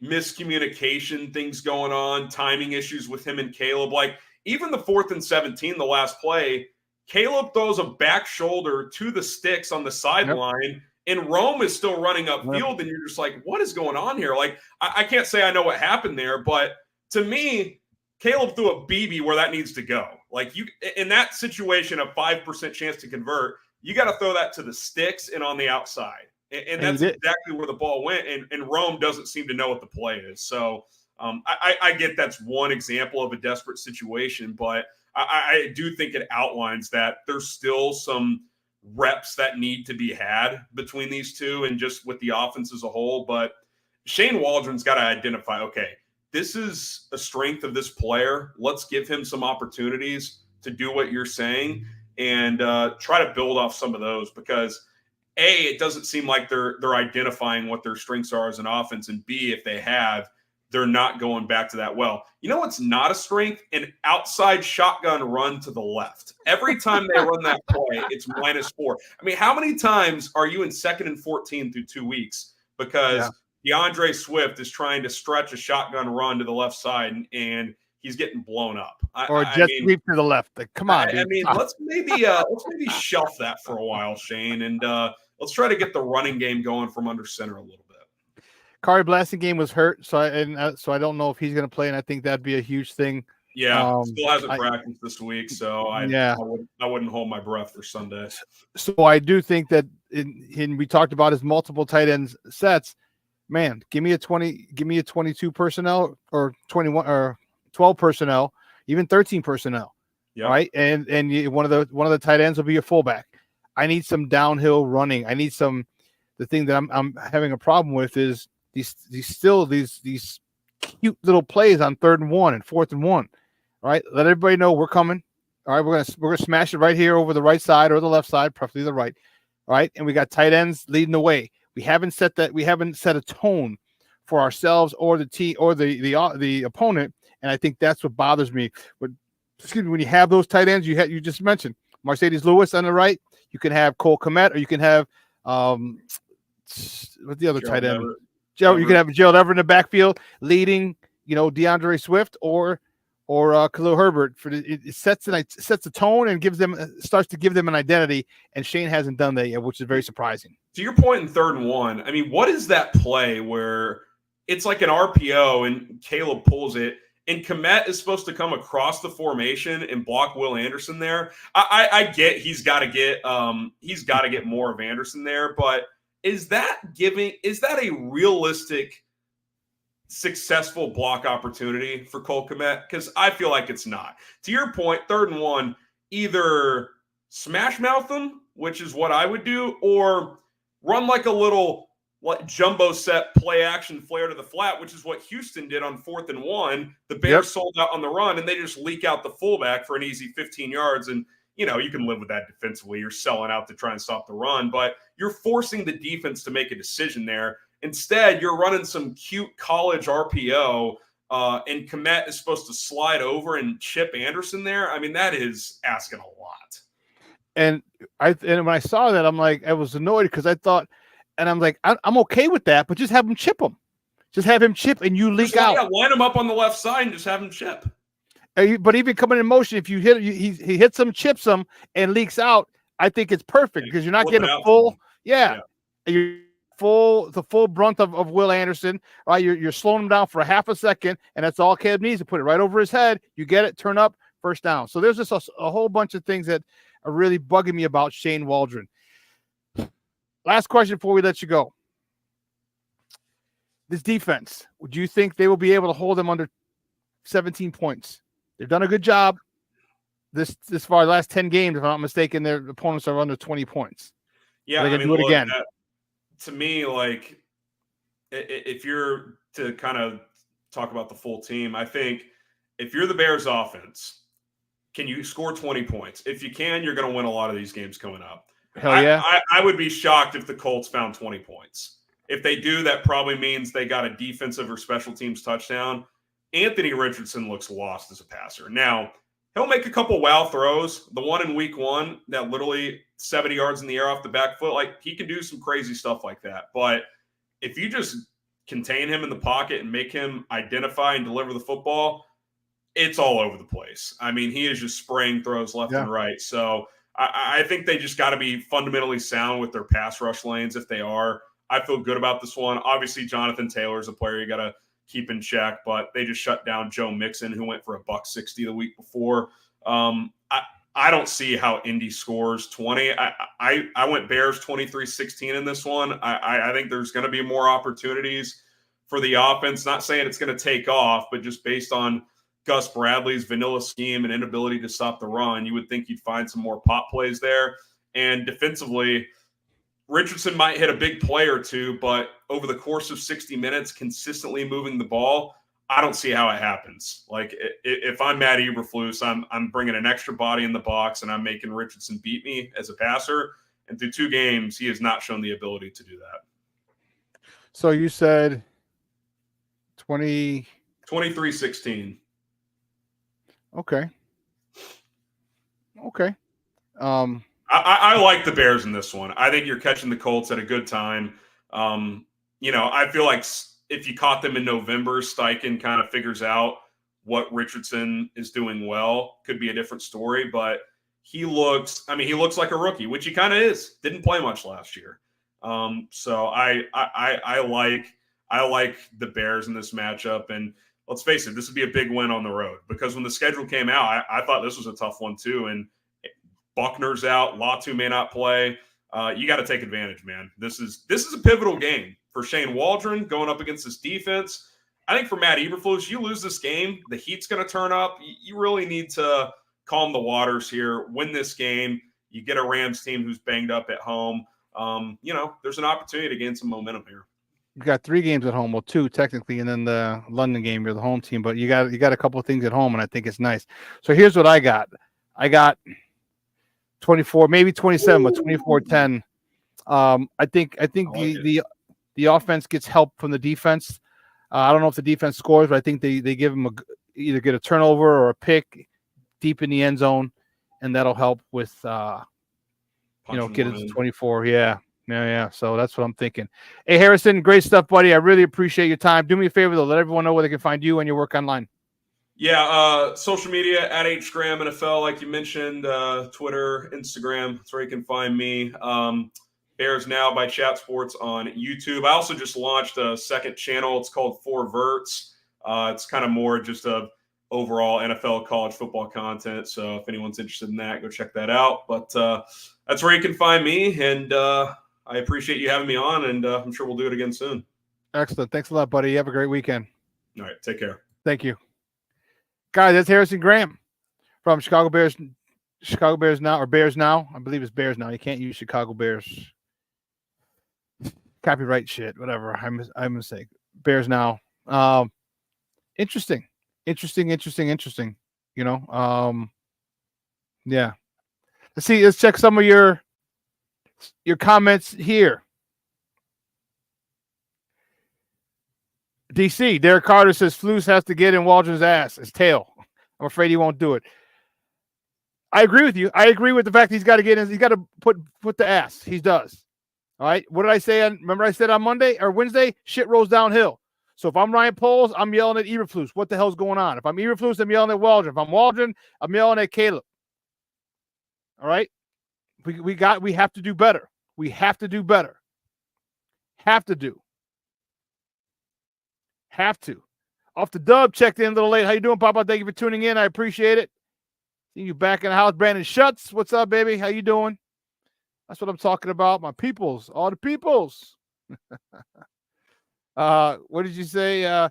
miscommunication things going on, timing issues with him and Caleb. Like even the 4th and 17, the last play, Caleb throws a back shoulder to the sticks on the sideline, and Rome is still running upfield, and you're just like, what is going on here? Like, I can't say I know what happened there, but to me, Caleb threw a BB where that needs to go. Like, you in that situation, a 5% chance to convert, you got to throw that to the sticks and on the outside. And that's exactly where the ball went, and Rome doesn't seem to know what the play is. So I get that's one example of a desperate situation, but I do think it outlines that there's still some reps that need to be had between these two and just with the offense as a whole. But Shane Waldron's got to identify, okay, this is a strength of this player. Let's give him some opportunities to do what you're saying and try to build off some of those, because A, it doesn't seem like they're identifying what their strengths are as an offense, and B, if they have, they're not going back to that well. You know what's not a strength? An outside shotgun run to the left. Every time they run that play, it's -4. I mean, how many times are you in 2nd and 14 through 2 weeks because DeAndre Swift is trying to stretch a shotgun run to the left side and he's getting blown up? Or just sweep to the left. Like, come on, I mean, let's maybe shelf that for a while, Shane, and let's try to get the running game going from under center a little bit. Kari Blasingame was hurt, so I don't know if he's going to play, and I think that'd be a huge thing. Yeah, still hasn't practiced this week, so I wouldn't hold my breath for Sunday. So I do think that we talked about his multiple tight end sets. Man, give me a 22 personnel or 21 or 12 personnel, even 13 personnel. Yeah. Right, and one of the tight ends will be a fullback. I need some downhill running. I need some. The thing that I'm having a problem with is these cute little plays on 3rd and 1 and 4th and 1. All right, let everybody know we're coming. All right, we're gonna smash it right here over the right side or the left side, preferably the right. All right, and we got tight ends leading the way. We haven't set a tone for ourselves or the team or the opponent. And I think that's what bothers me. When you have those tight ends, you just mentioned Mercedes Lewis on the right. You can have Cole Kmet, or you can have what's the other tight end? You can have Gerald Everett in the backfield leading, DeAndre Swift or Khalil Herbert. It sets the tone and starts to give them an identity. And Shane hasn't done that yet, which is very surprising. To your point in 3rd and 1, I mean, what is that play where it's like an RPO and Caleb pulls it, and Kmet is supposed to come across the formation and block Will Anderson there? I get he's got to get more of Anderson there, but is that a realistic, successful block opportunity for Cole Kmet? Because I feel like it's not. To your point, 3rd and 1, either smash mouth them, which is what I would do, or run like a little jumbo set play action flare to the flat, which is what Houston did on 4th and 1. The Bears sold out on the run, and they just leak out the fullback for an easy 15 yards. And, you can live with that defensively. You're selling out to try and stop the run, but you're forcing the defense to make a decision there. Instead, you're running some cute college RPO, and Kmet is supposed to slide over and chip Anderson there. I mean, that is asking a lot. And when I saw that, I'm like, I was annoyed because I thought, and I'm like, I'm okay with that, but just have him chip him. Just have him chip, and you leak out. Yeah, line him up on the left side and just have him chip. But even coming in motion, if you hit, he hits him, chips him, and leaks out, I think it's perfect because you're not getting a full, the full brunt of Will Anderson. Right, you're slowing him down for a half a second, and that's all Caleb needs to put it right over his head. You get it, turn up, first down. So there's just a whole bunch of things that are really bugging me about Shane Waldron. Last question before we let you go. This defense, would you think they will be able to hold them under 17 points? They've done a good job this far. The last 10 games, if I'm not mistaken, their opponents are under 20 points. Yeah, they're going to do it again. To me, like, if you're to kind of talk about the full team, I think if you're the Bears offense, can you score 20 points? If you can, you're going to win a lot of these games coming up. Hell yeah. I would be shocked if the Colts found 20 points. If they do, that probably means they got a defensive or special teams touchdown. Anthony Richardson looks lost as a passer. Now, he'll make a couple wow throws. The one in week 1 that literally 70 yards in the air off the back foot, like, he can do some crazy stuff like that. But if you just contain him in the pocket and make him identify and deliver the football, it's all over the place. I mean, he is just spraying throws left and right. So I think they just got to be fundamentally sound with their pass rush lanes. If they are, I feel good about this one. Obviously, Jonathan Taylor is a player you got to keep in check, but they just shut down Joe Mixon, who went for $160 the week before. I don't see how Indy scores 20. I went Bears 23-16 in this one. I think there's going to be more opportunities for the offense. Not saying it's going to take off, but just based on Gus Bradley's vanilla scheme and inability to stop the run, you would think you'd find some more pop plays there. And defensively, Richardson might hit a big play or two, but over the course of 60 minutes, consistently moving the ball, I don't see how it happens. Like, if I'm Matt Eberflus, I'm bringing an extra body in the box, and I'm making Richardson beat me as a passer. And through 2 games, he has not shown the ability to do that. So you said 23-16. Okay. I like the Bears in this one. I think you're catching the Colts at a good time. I feel like if you caught them in November, Steichen kind of figures out what Richardson is doing well. Could be a different story, but he looks like a rookie, which he kind of is. Didn't play much last year. So I like the Bears in this matchup. And let's face it, this would be a big win on the road, because when the schedule came out, I thought this was a tough one too. And Buckner's out, Latu may not play. You got to take advantage, man. This is a pivotal game for Shane Waldron going up against this defense. I think for Matt Eberflus, you lose this game, the heat's going to turn up. You really need to calm the waters here, win this game. You get a Rams team who's banged up at home. There's an opportunity to gain some momentum here. You got 3 games at home, well, 2 technically, and then the London game, you're the home team, but you got a couple of things at home, and I think it's nice. So here's what I got. I got 24, maybe 27, but 24-10. I think the offense gets help from the defense. I don't know if the defense scores, but I think they give them either get a turnover or a pick deep in the end zone, and that'll help with get it to 24. Yeah. So that's what I'm thinking. Hey, Harrison, great stuff, buddy. I really appreciate your time. Do me a favor though, let everyone know where they can find you and your work online. Yeah, social media at HGram NFL, like you mentioned, Twitter, Instagram. That's where you can find me. Bears Now by Chat Sports on YouTube. I also just launched a second channel. It's called Four Verts. It's kind of more just a overall NFL college football content. So if anyone's interested in that, go check that out. But that's where you can find me. And I appreciate you having me on, and I'm sure we'll do it again soon. Excellent. Thanks a lot, buddy. You have a great weekend. All right. Take care. Thank you. Guys, that's Harrison Graham from Chicago Bears Now, or Bears Now. I believe it's Bears Now. You can't use Chicago Bears. Copyright shit, whatever. I'm a mistake. Bears Now. Interesting. You know, yeah. Let's check some of your comments here. DC, Derek Carter says Flus has to get in Waldron's ass, his tail. I'm afraid he won't do it. I agree with you. I agree with the fact he's got to get in. He's got to put the ass. He does. All right. What did I say? Remember I said on Monday or Wednesday, shit rolls downhill. So if I'm Ryan Poles, I'm yelling at Eberflus. What the hell's going on? If I'm Eberflus, I'm yelling at Waldron. If I'm Waldron, I'm yelling at Caleb. All right. We have to do better. We have to do better. Have to. Off the dub, checked in a little late. How you doing, Papa? Thank you for tuning in. I appreciate it. See you back in the house. Brandon Schutz, what's up, baby? How you doing? That's what I'm talking about. My peoples, all the peoples. What did you say?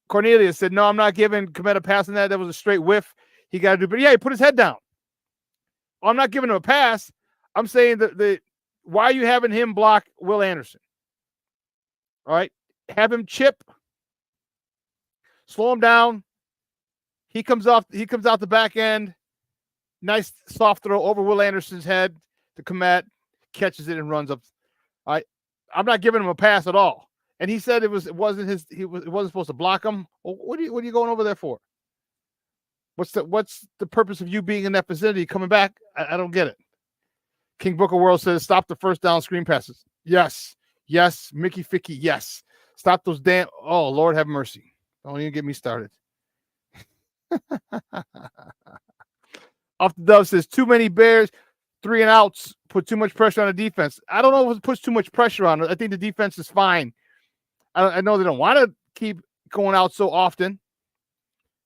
Cornelius said, no, I'm not giving Komet a pass on that. That was a straight whiff. He got to do, but yeah, he put his head down. I'm not giving him a pass. I'm saying that why are you having him block Will Anderson? All right. Have him chip. Slow him down. He comes out the back end. Nice soft throw over Will Anderson's head to Komet, catches it and runs up. All right. I'm not giving him a pass at all. And he said it wasn't supposed to block him. Well, what are you going over there for? What's the purpose of you being in that vicinity coming back? I don't get it. King Booker World says stop the first down screen passes. Yes. Mickey Ficky. Yes. Stop those damn. Oh, Lord have mercy. Don't even get me started. Off the Dove says too many Bears, 3 and outs, put too much pressure on the defense. I don't know if it puts too much pressure on it. I think the defense is fine. I know they don't want to keep going out so often,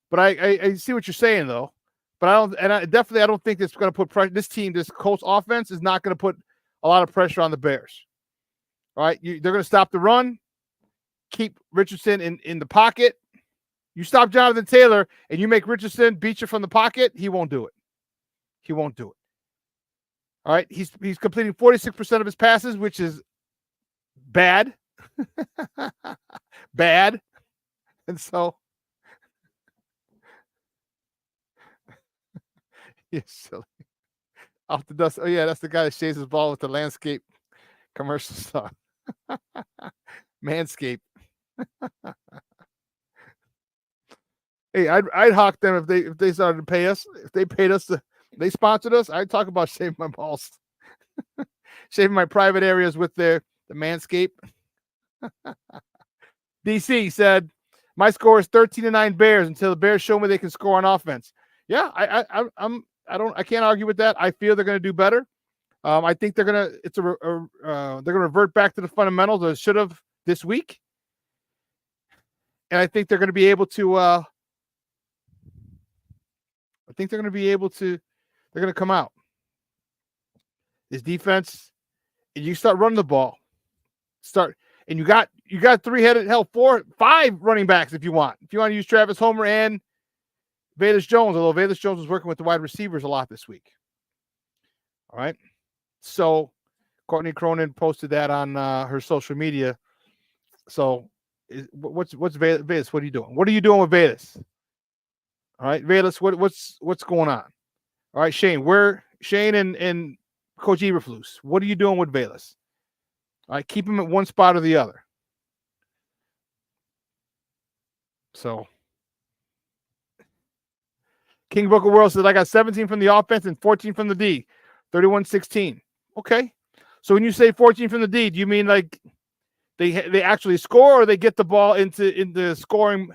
but I see what you're saying though. But I don't think it's going to put pressure. This team, this Colts offense, is not going to put a lot of pressure on the Bears. All right, they're going to stop the run, keep Richardson in the pocket. You stop Jonathan Taylor and you make Richardson beat you from the pocket, he won't do it. All right, he's completing 46% of his passes, which is bad. Bad. And so you're silly. Off the dust. Oh, yeah, that's the guy that shaves his ball with the landscape commercial stuff. Manscaped. Hey, I'd hawk them if they started to pay us. If they paid us they sponsored us, I'd talk about shaving my balls. Shaving my private areas with the Manscaped. DC said, my score is 13-9 Bears until the Bears show me they can score on offense. Yeah, I can't argue with that. I feel they're going to do better. I think they're going to revert back to the fundamentals that should have this week. And I think they're going to be able to they're going to come out. This defense, and you start running the ball. And you got 5 running backs if you want. If you want to use Travis Homer and Velus Jones, although Velus Jones was working with the wide receivers a lot this week. All right. So Courtney Cronin posted that on her social media. So what's Velus? What are you doing? What are you doing with Velus? All right, Velus, what's going on? All right, Shane, and Coach Eberflus, what are you doing with Velus? All right, keep him at one spot or the other. So King Booker World says I got 17 from the offense and 14 from the D. 31-16. Okay. So when you say 14 from the D, do you mean like they actually score, or they get the ball into scoring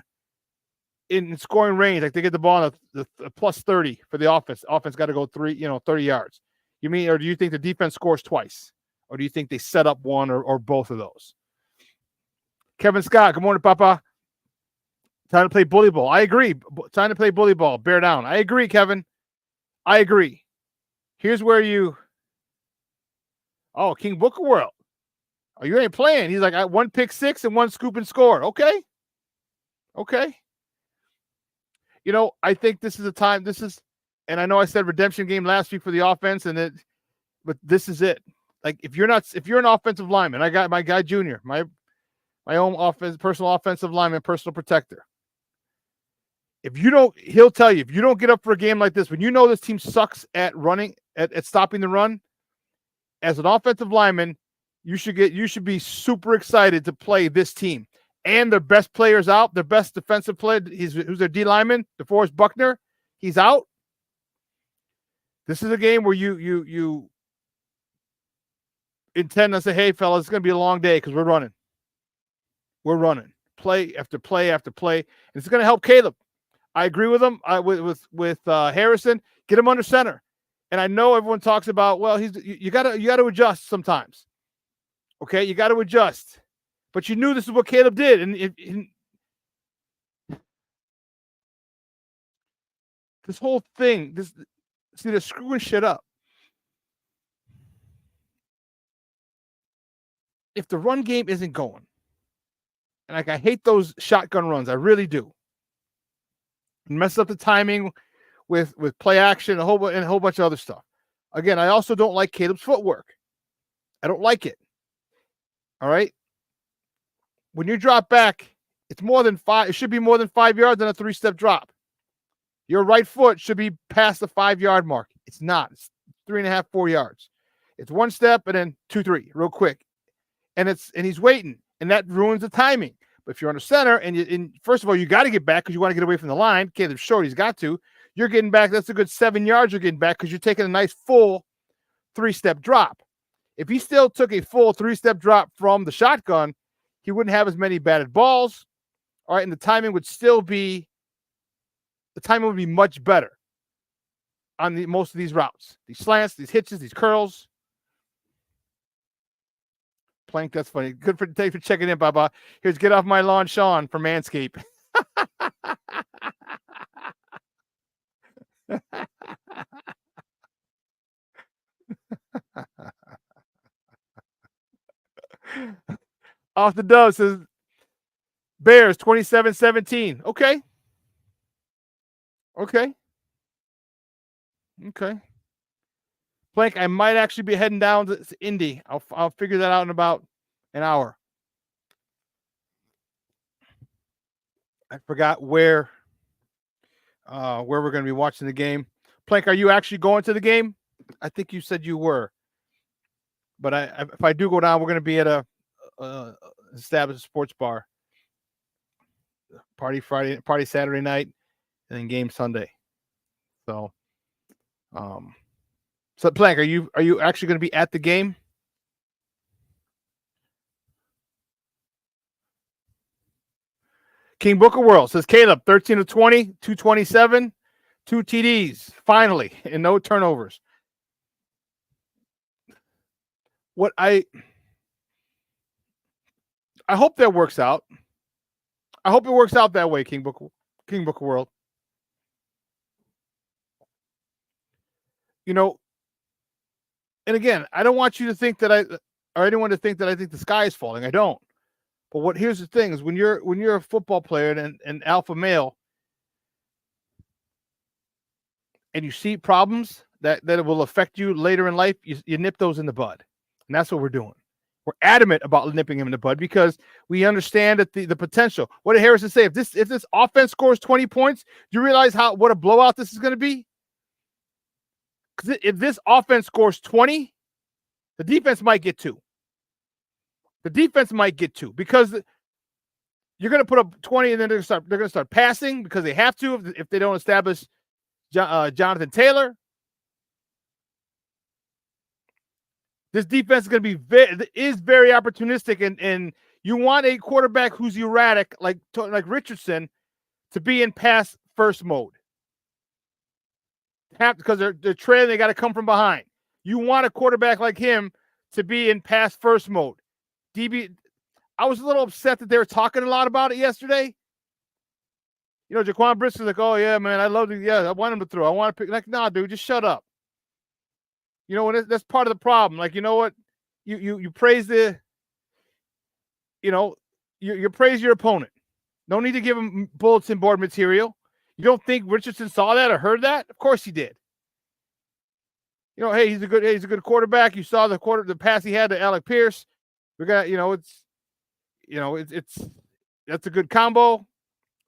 range? Like they get the ball in the plus 30 for the offense. Offense got to go 30 yards. You mean, or do you think the defense scores twice? Or do you think they set up one or both of those? Kevin Scott, good morning, Papa. Time to play bully ball. I agree. Time to play bully ball. Bear down. I agree, Kevin. I agree. Here's where you. Oh, King Booker World. Oh, you ain't playing. He's like, I 1 pick 6 and 1 scoop and score. Okay. Okay. You know, I think this is a time. And I know I said redemption game last week for the offense, but this is it. Like if you're an offensive lineman, I got my guy Junior, my own personal offensive lineman, personal protector. He'll tell you, if you don't get up for a game like this, when you know this team sucks at running, at stopping the run, as an offensive lineman, you should be super excited to play this team. And their best players out, their best defensive player, who's their D lineman, DeForest Buckner, he's out. This is a game where you intend to say, hey, fellas, it's going to be a long day because we're running. We're running. Play after play after play. And it's going to help Caleb. I agree with him. With Harrison, get him under center. And I know everyone talks about, well, you got to adjust sometimes. Okay, you got to adjust. But you knew this is what Caleb did, and this whole thing, they're screwing shit up. If the run game isn't going, and I hate those shotgun runs, I really do. Mess up the timing with play action, a whole bunch of other stuff. Again, I also don't like Caleb's footwork. I don't like it. All right. When you drop back, it's more than 5. It should be more than 5 yards on a 3-step drop. Your right foot should be past the 5-yard mark. It's not. It's 3.5, 4 yards. It's 1 step and then 2, 3, real quick. And he's waiting, and that ruins the timing. But if you're under center, and first of all, you got to get back because you want to get away from the line. Caleb's short, he's got to. You're getting back. That's a good 7 yards you're getting back because you're taking a nice full 3-step drop. If he still took a full 3-step drop from the shotgun, he wouldn't have as many batted balls. All right, and the timing would be much better on most of these routes. These slants, these hitches, these curls. Plank, that's funny. Good for thanks for checking in, Baba. Here's Get Off My Lawn, Shawn from Manscaped. Off the Dove says Bears 27-17. Okay. Plank, I might actually be heading down to Indy. I'll figure that out in about an hour. I forgot where we're going to be watching the game. Plank, are you actually going to the game? I think you said you were. But if I do go down, we're going to be at a established sports bar. Party Saturday night, and then game Sunday. So, Plank, are you actually going to be at the game? King Booker World says Caleb 13 of 20, 227, 2 TDs finally, and no turnovers. What I hope that works out. I hope it works out that way, King Booker World. You know, and again, I don't want you to think that or anyone to think that I think the sky is falling. I don't. But here's the thing is when you're a football player and alpha male and you see problems that it will affect you later in life, you nip those in the bud. And that's what we're doing. We're adamant about nipping him in the bud because we understand that the potential. What did Harrison say? If this offense scores 20 points, do you realize what a blowout this is going to be? Because if this offense scores 20, the defense might get 2. The defense might get 2 because You're going to put up 20, and then they're going to start passing because they have to if they don't establish Jonathan Taylor. This defense is going to be very opportunistic, and you want a quarterback who's erratic, like Richardson, to be in pass first mode. Because they're trailing, they got to come from behind. You want a quarterback like him to be in pass first mode. I was a little upset that they were talking a lot about it yesterday. You know, Jaquan Briscoe's like, "Oh yeah, man, I love it. Yeah, I want him to throw. I want to pick." Like, nah, dude, just shut up. You know what? That's part of the problem. Like, you know what? You praise the. You know, you praise your opponent. No need to give him bulletin board material. You don't think Richardson saw that or heard that? Of course he did. You know, hey, he's a good quarterback. You saw the pass he had to Alec Pierce. We got, that's a good combo.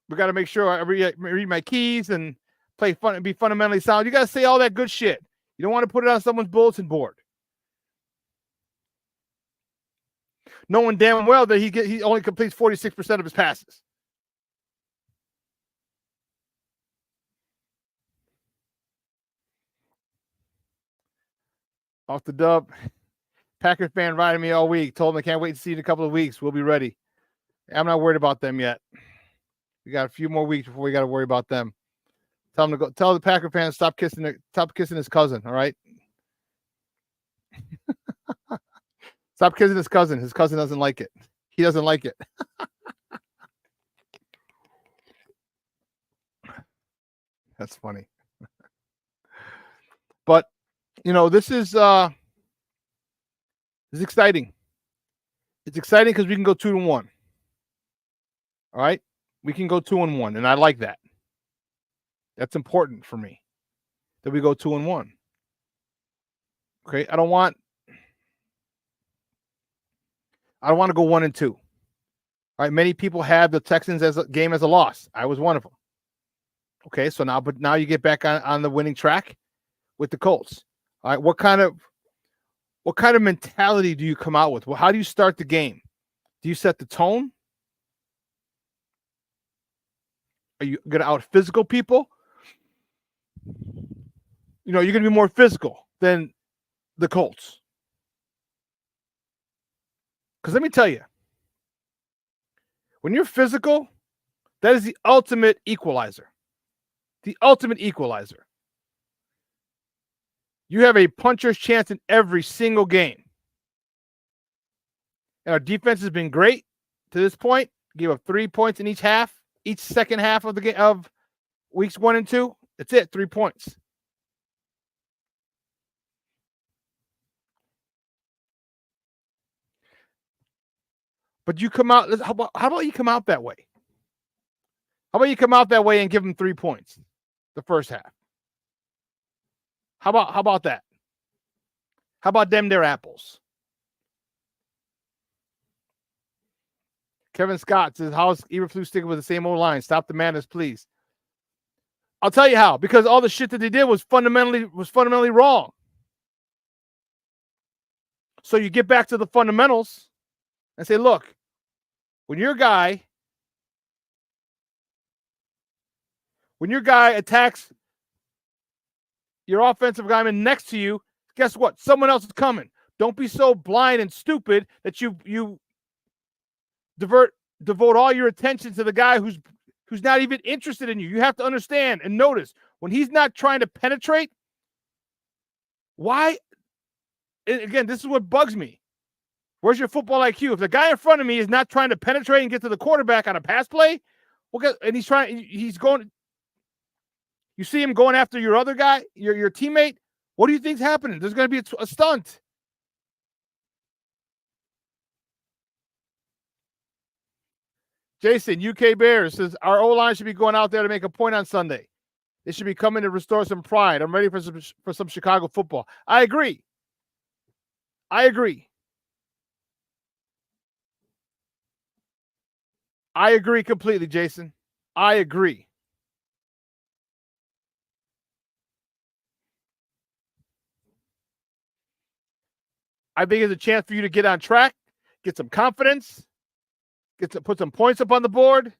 We got to make sure I read my keys and play fun and be fundamentally sound. You got to say all that good shit. You don't want to put it on someone's bulletin board. Knowing damn well that he only completes 46% of his passes. Off the dub. Packers fan riding me all week. Told them I can't wait to see you in a couple of weeks. We'll be ready. I'm not worried about them yet. We got a few more weeks before we got to worry about them. Tell them to go. Tell the Packer fans stop kissing his cousin. All right. Stop kissing his cousin. His cousin doesn't like it. He doesn't like it. That's funny. But this is exciting. It's exciting because we can go 2-1. All right, we can go 2-1, and I like that. That's important for me that we go 2-1. Okay, I don't want to go 1-2. All right, many people have the Texans as a loss. I was one of them. Okay, so now you get back on the winning track with the Colts. All right, what kind of mentality do you come out with? Well, how do you start the game? Do you set the tone? Are you going to out physical people? You're going to be more physical than the Colts. Because let me tell you, when you're physical, that is the ultimate equalizer. The ultimate equalizer. You have a puncher's chance in every single game. And our defense has been great to this point. Gave up 3 points in each second half of the game of weeks 1 and 2. That's it, 3 points. But you come out. How about you come out that way? How about you come out that way and give them 3 points the first half? How about that? How about them their apples? Kevin Scott says, "How's Eberflus sticking with the same old line? Stop the madness, please." I'll tell you how. Because all the shit that they did was fundamentally wrong. So you get back to the fundamentals and say, look, when your guy attacks your offensive lineman next to you, guess what? Someone else is coming. Don't be so blind and stupid that you devote all your attention to the guy who's not even interested in you. You have to understand and notice when he's not trying to penetrate. Why? And again, this is what bugs me. Where's your football IQ? If the guy in front of me is not trying to penetrate and get to the quarterback on a pass play, and he's going. You see him going after your other guy, your teammate. What do you think's happening? There's going to be a stunt. Jason, UK Bears says, our O-line should be going out there to make a point on Sunday. They should be coming to restore some pride. I'm ready for some Chicago football. I agree. I agree completely, Jason. I agree. I think it's a chance for you to get on track, get some confidence, put some points up on the board.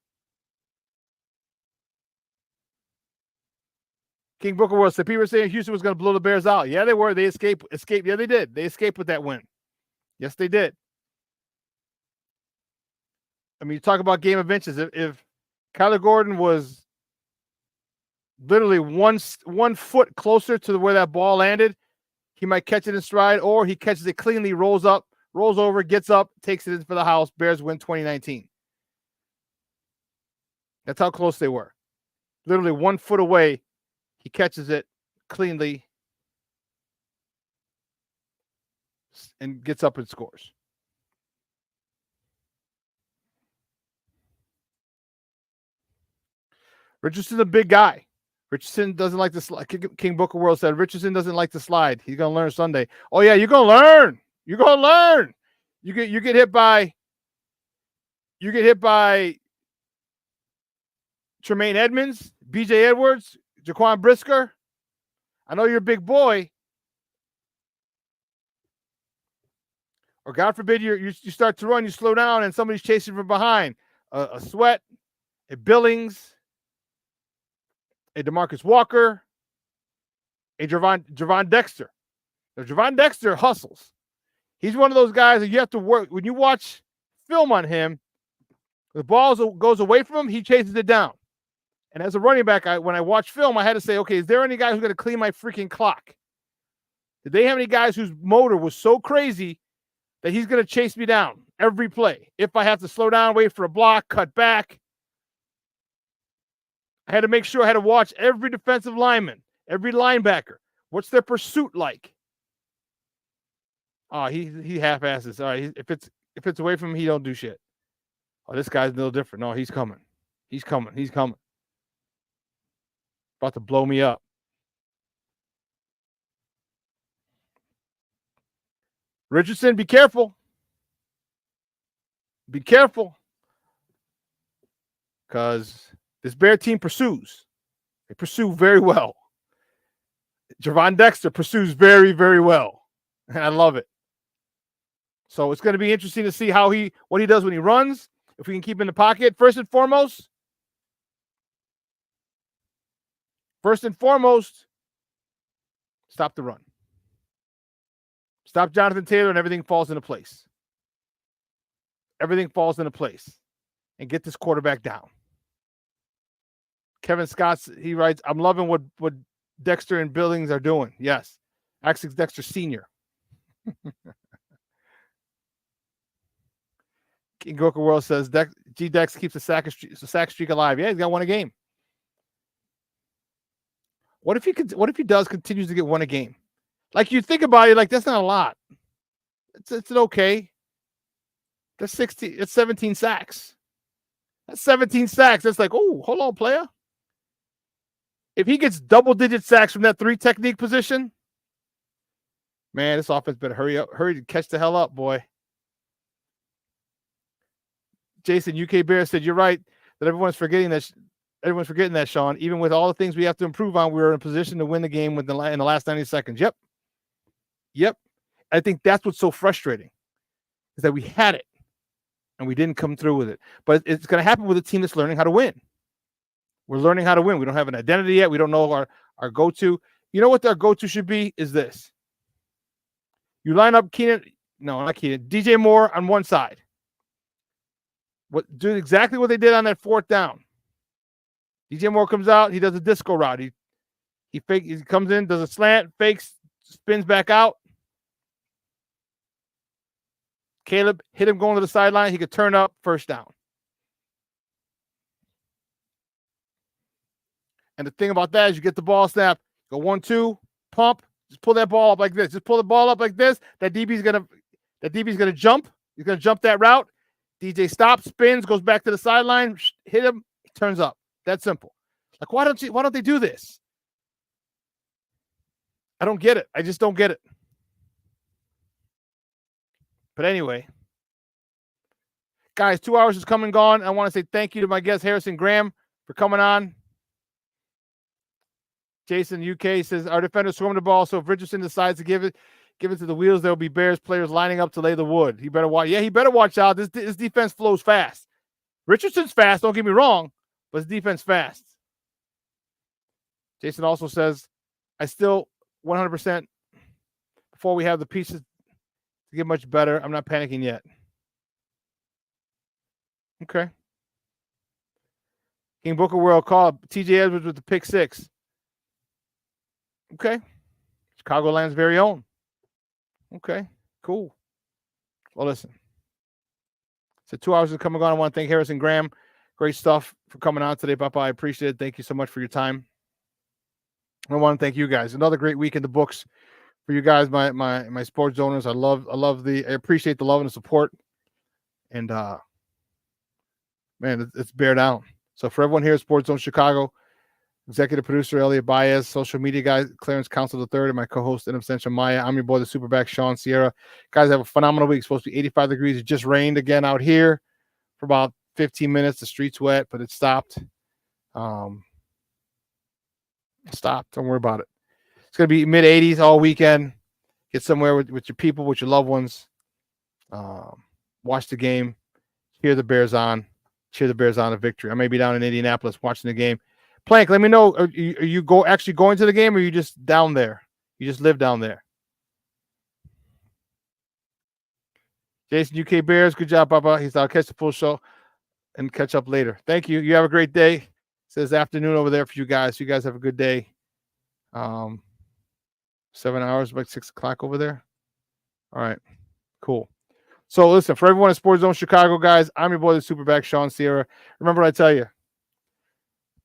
King Booker World said people were saying Houston was going to blow the Bears out. Yeah, they were. They escaped. Yeah, they did. They escaped with that win. Yes, they did. I mean, you talk about game of inches. If Kyler Gordon was literally one foot closer to where that ball landed, he might catch it in stride, or he catches it cleanly, rolls over, gets up, takes it in for the house. Bears win 2019. That's how close they were. Literally 1 foot away. He catches it cleanly and gets up and scores. Richardson's a big guy. Richardson doesn't like to slide. King Booker World said Richardson doesn't like to slide. He's going to learn Sunday. Oh, yeah, you're going to learn. You're going to learn. You get hit by Tremaine Edmonds, B.J. Edwards, Jaquan Brisker. I know you're a big boy. Or God forbid you start to run, you slow down, and somebody's chasing from behind. A Sweat, a Billings, a DeMarcus Walker, a Gervon Dexter. Now, Gervon Dexter hustles. He's one of those guys that you have to work. When you watch film on him, the ball goes away from him, he chases it down. And as a running back, when I watch film, I had to say, okay, is there any guy who's going to clean my freaking clock? Did they have any guys whose motor was so crazy that he's going to chase me down every play? If I have to slow down, wait for a block, cut back. I had to make sure I had to watch every defensive lineman, every linebacker. What's their pursuit like? Oh, he half-asses. All right, if it's away from him, he don't do shit. Oh, this guy's a little different. No, he's coming. He's coming. He's coming. About to blow me up. Richardson, be careful. Be careful. Because this Bear team pursues. They pursue very well. Gervon Dexter pursues very, very well. And I love it. So it's going to be interesting to see what he does when he runs. If we can keep him in the pocket. First and foremost, stop the run. Stop Jonathan Taylor and everything falls into place. Everything falls into place. And get this quarterback down. Kevin Scott, he writes, I'm loving what Dexter and Billings are doing. Yes. Actually, Dexter Sr. King Goku World says G-Dex keeps the sack streak alive. Yeah, he's got one a game. What if he continues to get one a game? Like, you think about it, like, that's not a lot. It's an okay. That's 17 sacks. That's 17 sacks. That's like, oh, hold on, player. If he gets double-digit sacks from that 3 technique position, man, this offense better hurry up. Hurry to catch the hell up, boy. Jason, UK Bear said, you're right that everyone's forgetting that, Shawn. Even with all the things we have to improve on, we were in a position to win the game in the last 90 seconds. Yep. I think that's what's so frustrating, is that we had it and we didn't come through with it. But it's going to happen with a team that's learning how to win. We're learning how to win. We don't have an identity yet. We don't know our go-to. You know what our go-to should be is this. You line up DJ Moore on one side. Do exactly what they did on that 4th down. DJ Moore comes out. He does a disco route. He comes in, does a slant, fakes, spins back out. Caleb hit him going to the sideline. He could turn up, first down. And the thing about that is you get the ball snap, go 1-2, pump, just pull that ball up like this. Just pull the ball up like this. That DB's gonna jump. He's gonna jump that route. DJ stops, spins, goes back to the sideline, hit him, he turns up. That's simple. Like, why don't they do this? I don't get it. I just don't get it. But anyway, guys, 2 hours has come and gone. I want to say thank you to my guest, Harrison Graham, for coming on. Jason, UK, says, our defenders swarm the ball, so if Richardson decides to give it to the wheels, there will be Bears players lining up to lay the wood. He better watch. Yeah, he better watch out. This defense flows fast. Richardson's fast, don't get me wrong, but his defense fast. Jason also says, I still 100% before we have the pieces to get much better. I'm not panicking yet. Okay. King Booker World call. TJ Edwards with the pick 6. Okay. Chicagoland's very own. Okay. Cool. Well, listen. So 2 hours is coming on. I want to thank Harrison Graham. Great stuff for coming out today, Papa. I appreciate it. Thank you so much for your time. I want to thank you guys. Another great week in the books for you guys, my sports owners. I appreciate the love and the support. And man, it's bear down. So for everyone here at Sports Zone Chicago, executive producer Elliot Baez, social media guy Clarence Council III, and my co-host in absentia Maya. I'm your boy, the Superback, Shawn Sierra. Guys, have a phenomenal week. It's supposed to be 85 degrees. It just rained again out here for about 15 minutes. The street's wet, but it stopped. Stopped. Don't worry about it. It's going to be mid-80s all weekend. Get somewhere with your people, with your loved ones. Watch the game. Cheer the Bears on. Cheer the Bears on a victory. I may be down in Indianapolis watching the game. Plank, let me know. Are you actually going to the game, or are you just down there? You just live down there. Jason, UK Bears, good job, Papa. I'll catch the full show and catch up later. Thank you. You have a great day. It says afternoon over there for you guys. You guys have a good day. 7 hours, like 6 o'clock over there. All right, cool. So listen, for everyone at Sports Zone Chicago, guys, I'm your boy, the Superback, Shawn Sierra. Remember what I tell you.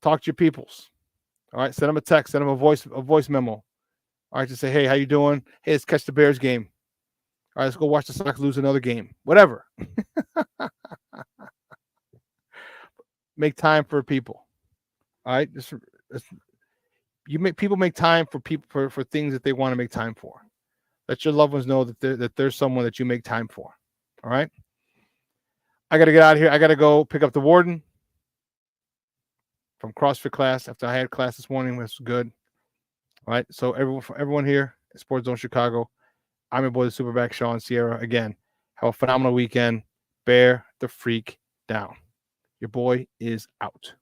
Talk to your peoples. All right, send them a text, send them a voice memo. All right, just say, hey, how you doing? Hey, let's catch the Bears game. All right, let's go watch the Sox lose another game. Whatever. Make time for people. All right, people make time for people for things that they want to make time for. Let your loved ones know that there's someone that you make time for. All right. I got to get out of here. I got to go pick up the warden from CrossFit class after I had class this morning. Which was good. All right. So everyone here at Sports Zone Chicago, I'm your boy, the Superback, Shawn Sierra. Again, have a phenomenal weekend. Bear the freak down. Your boy is out.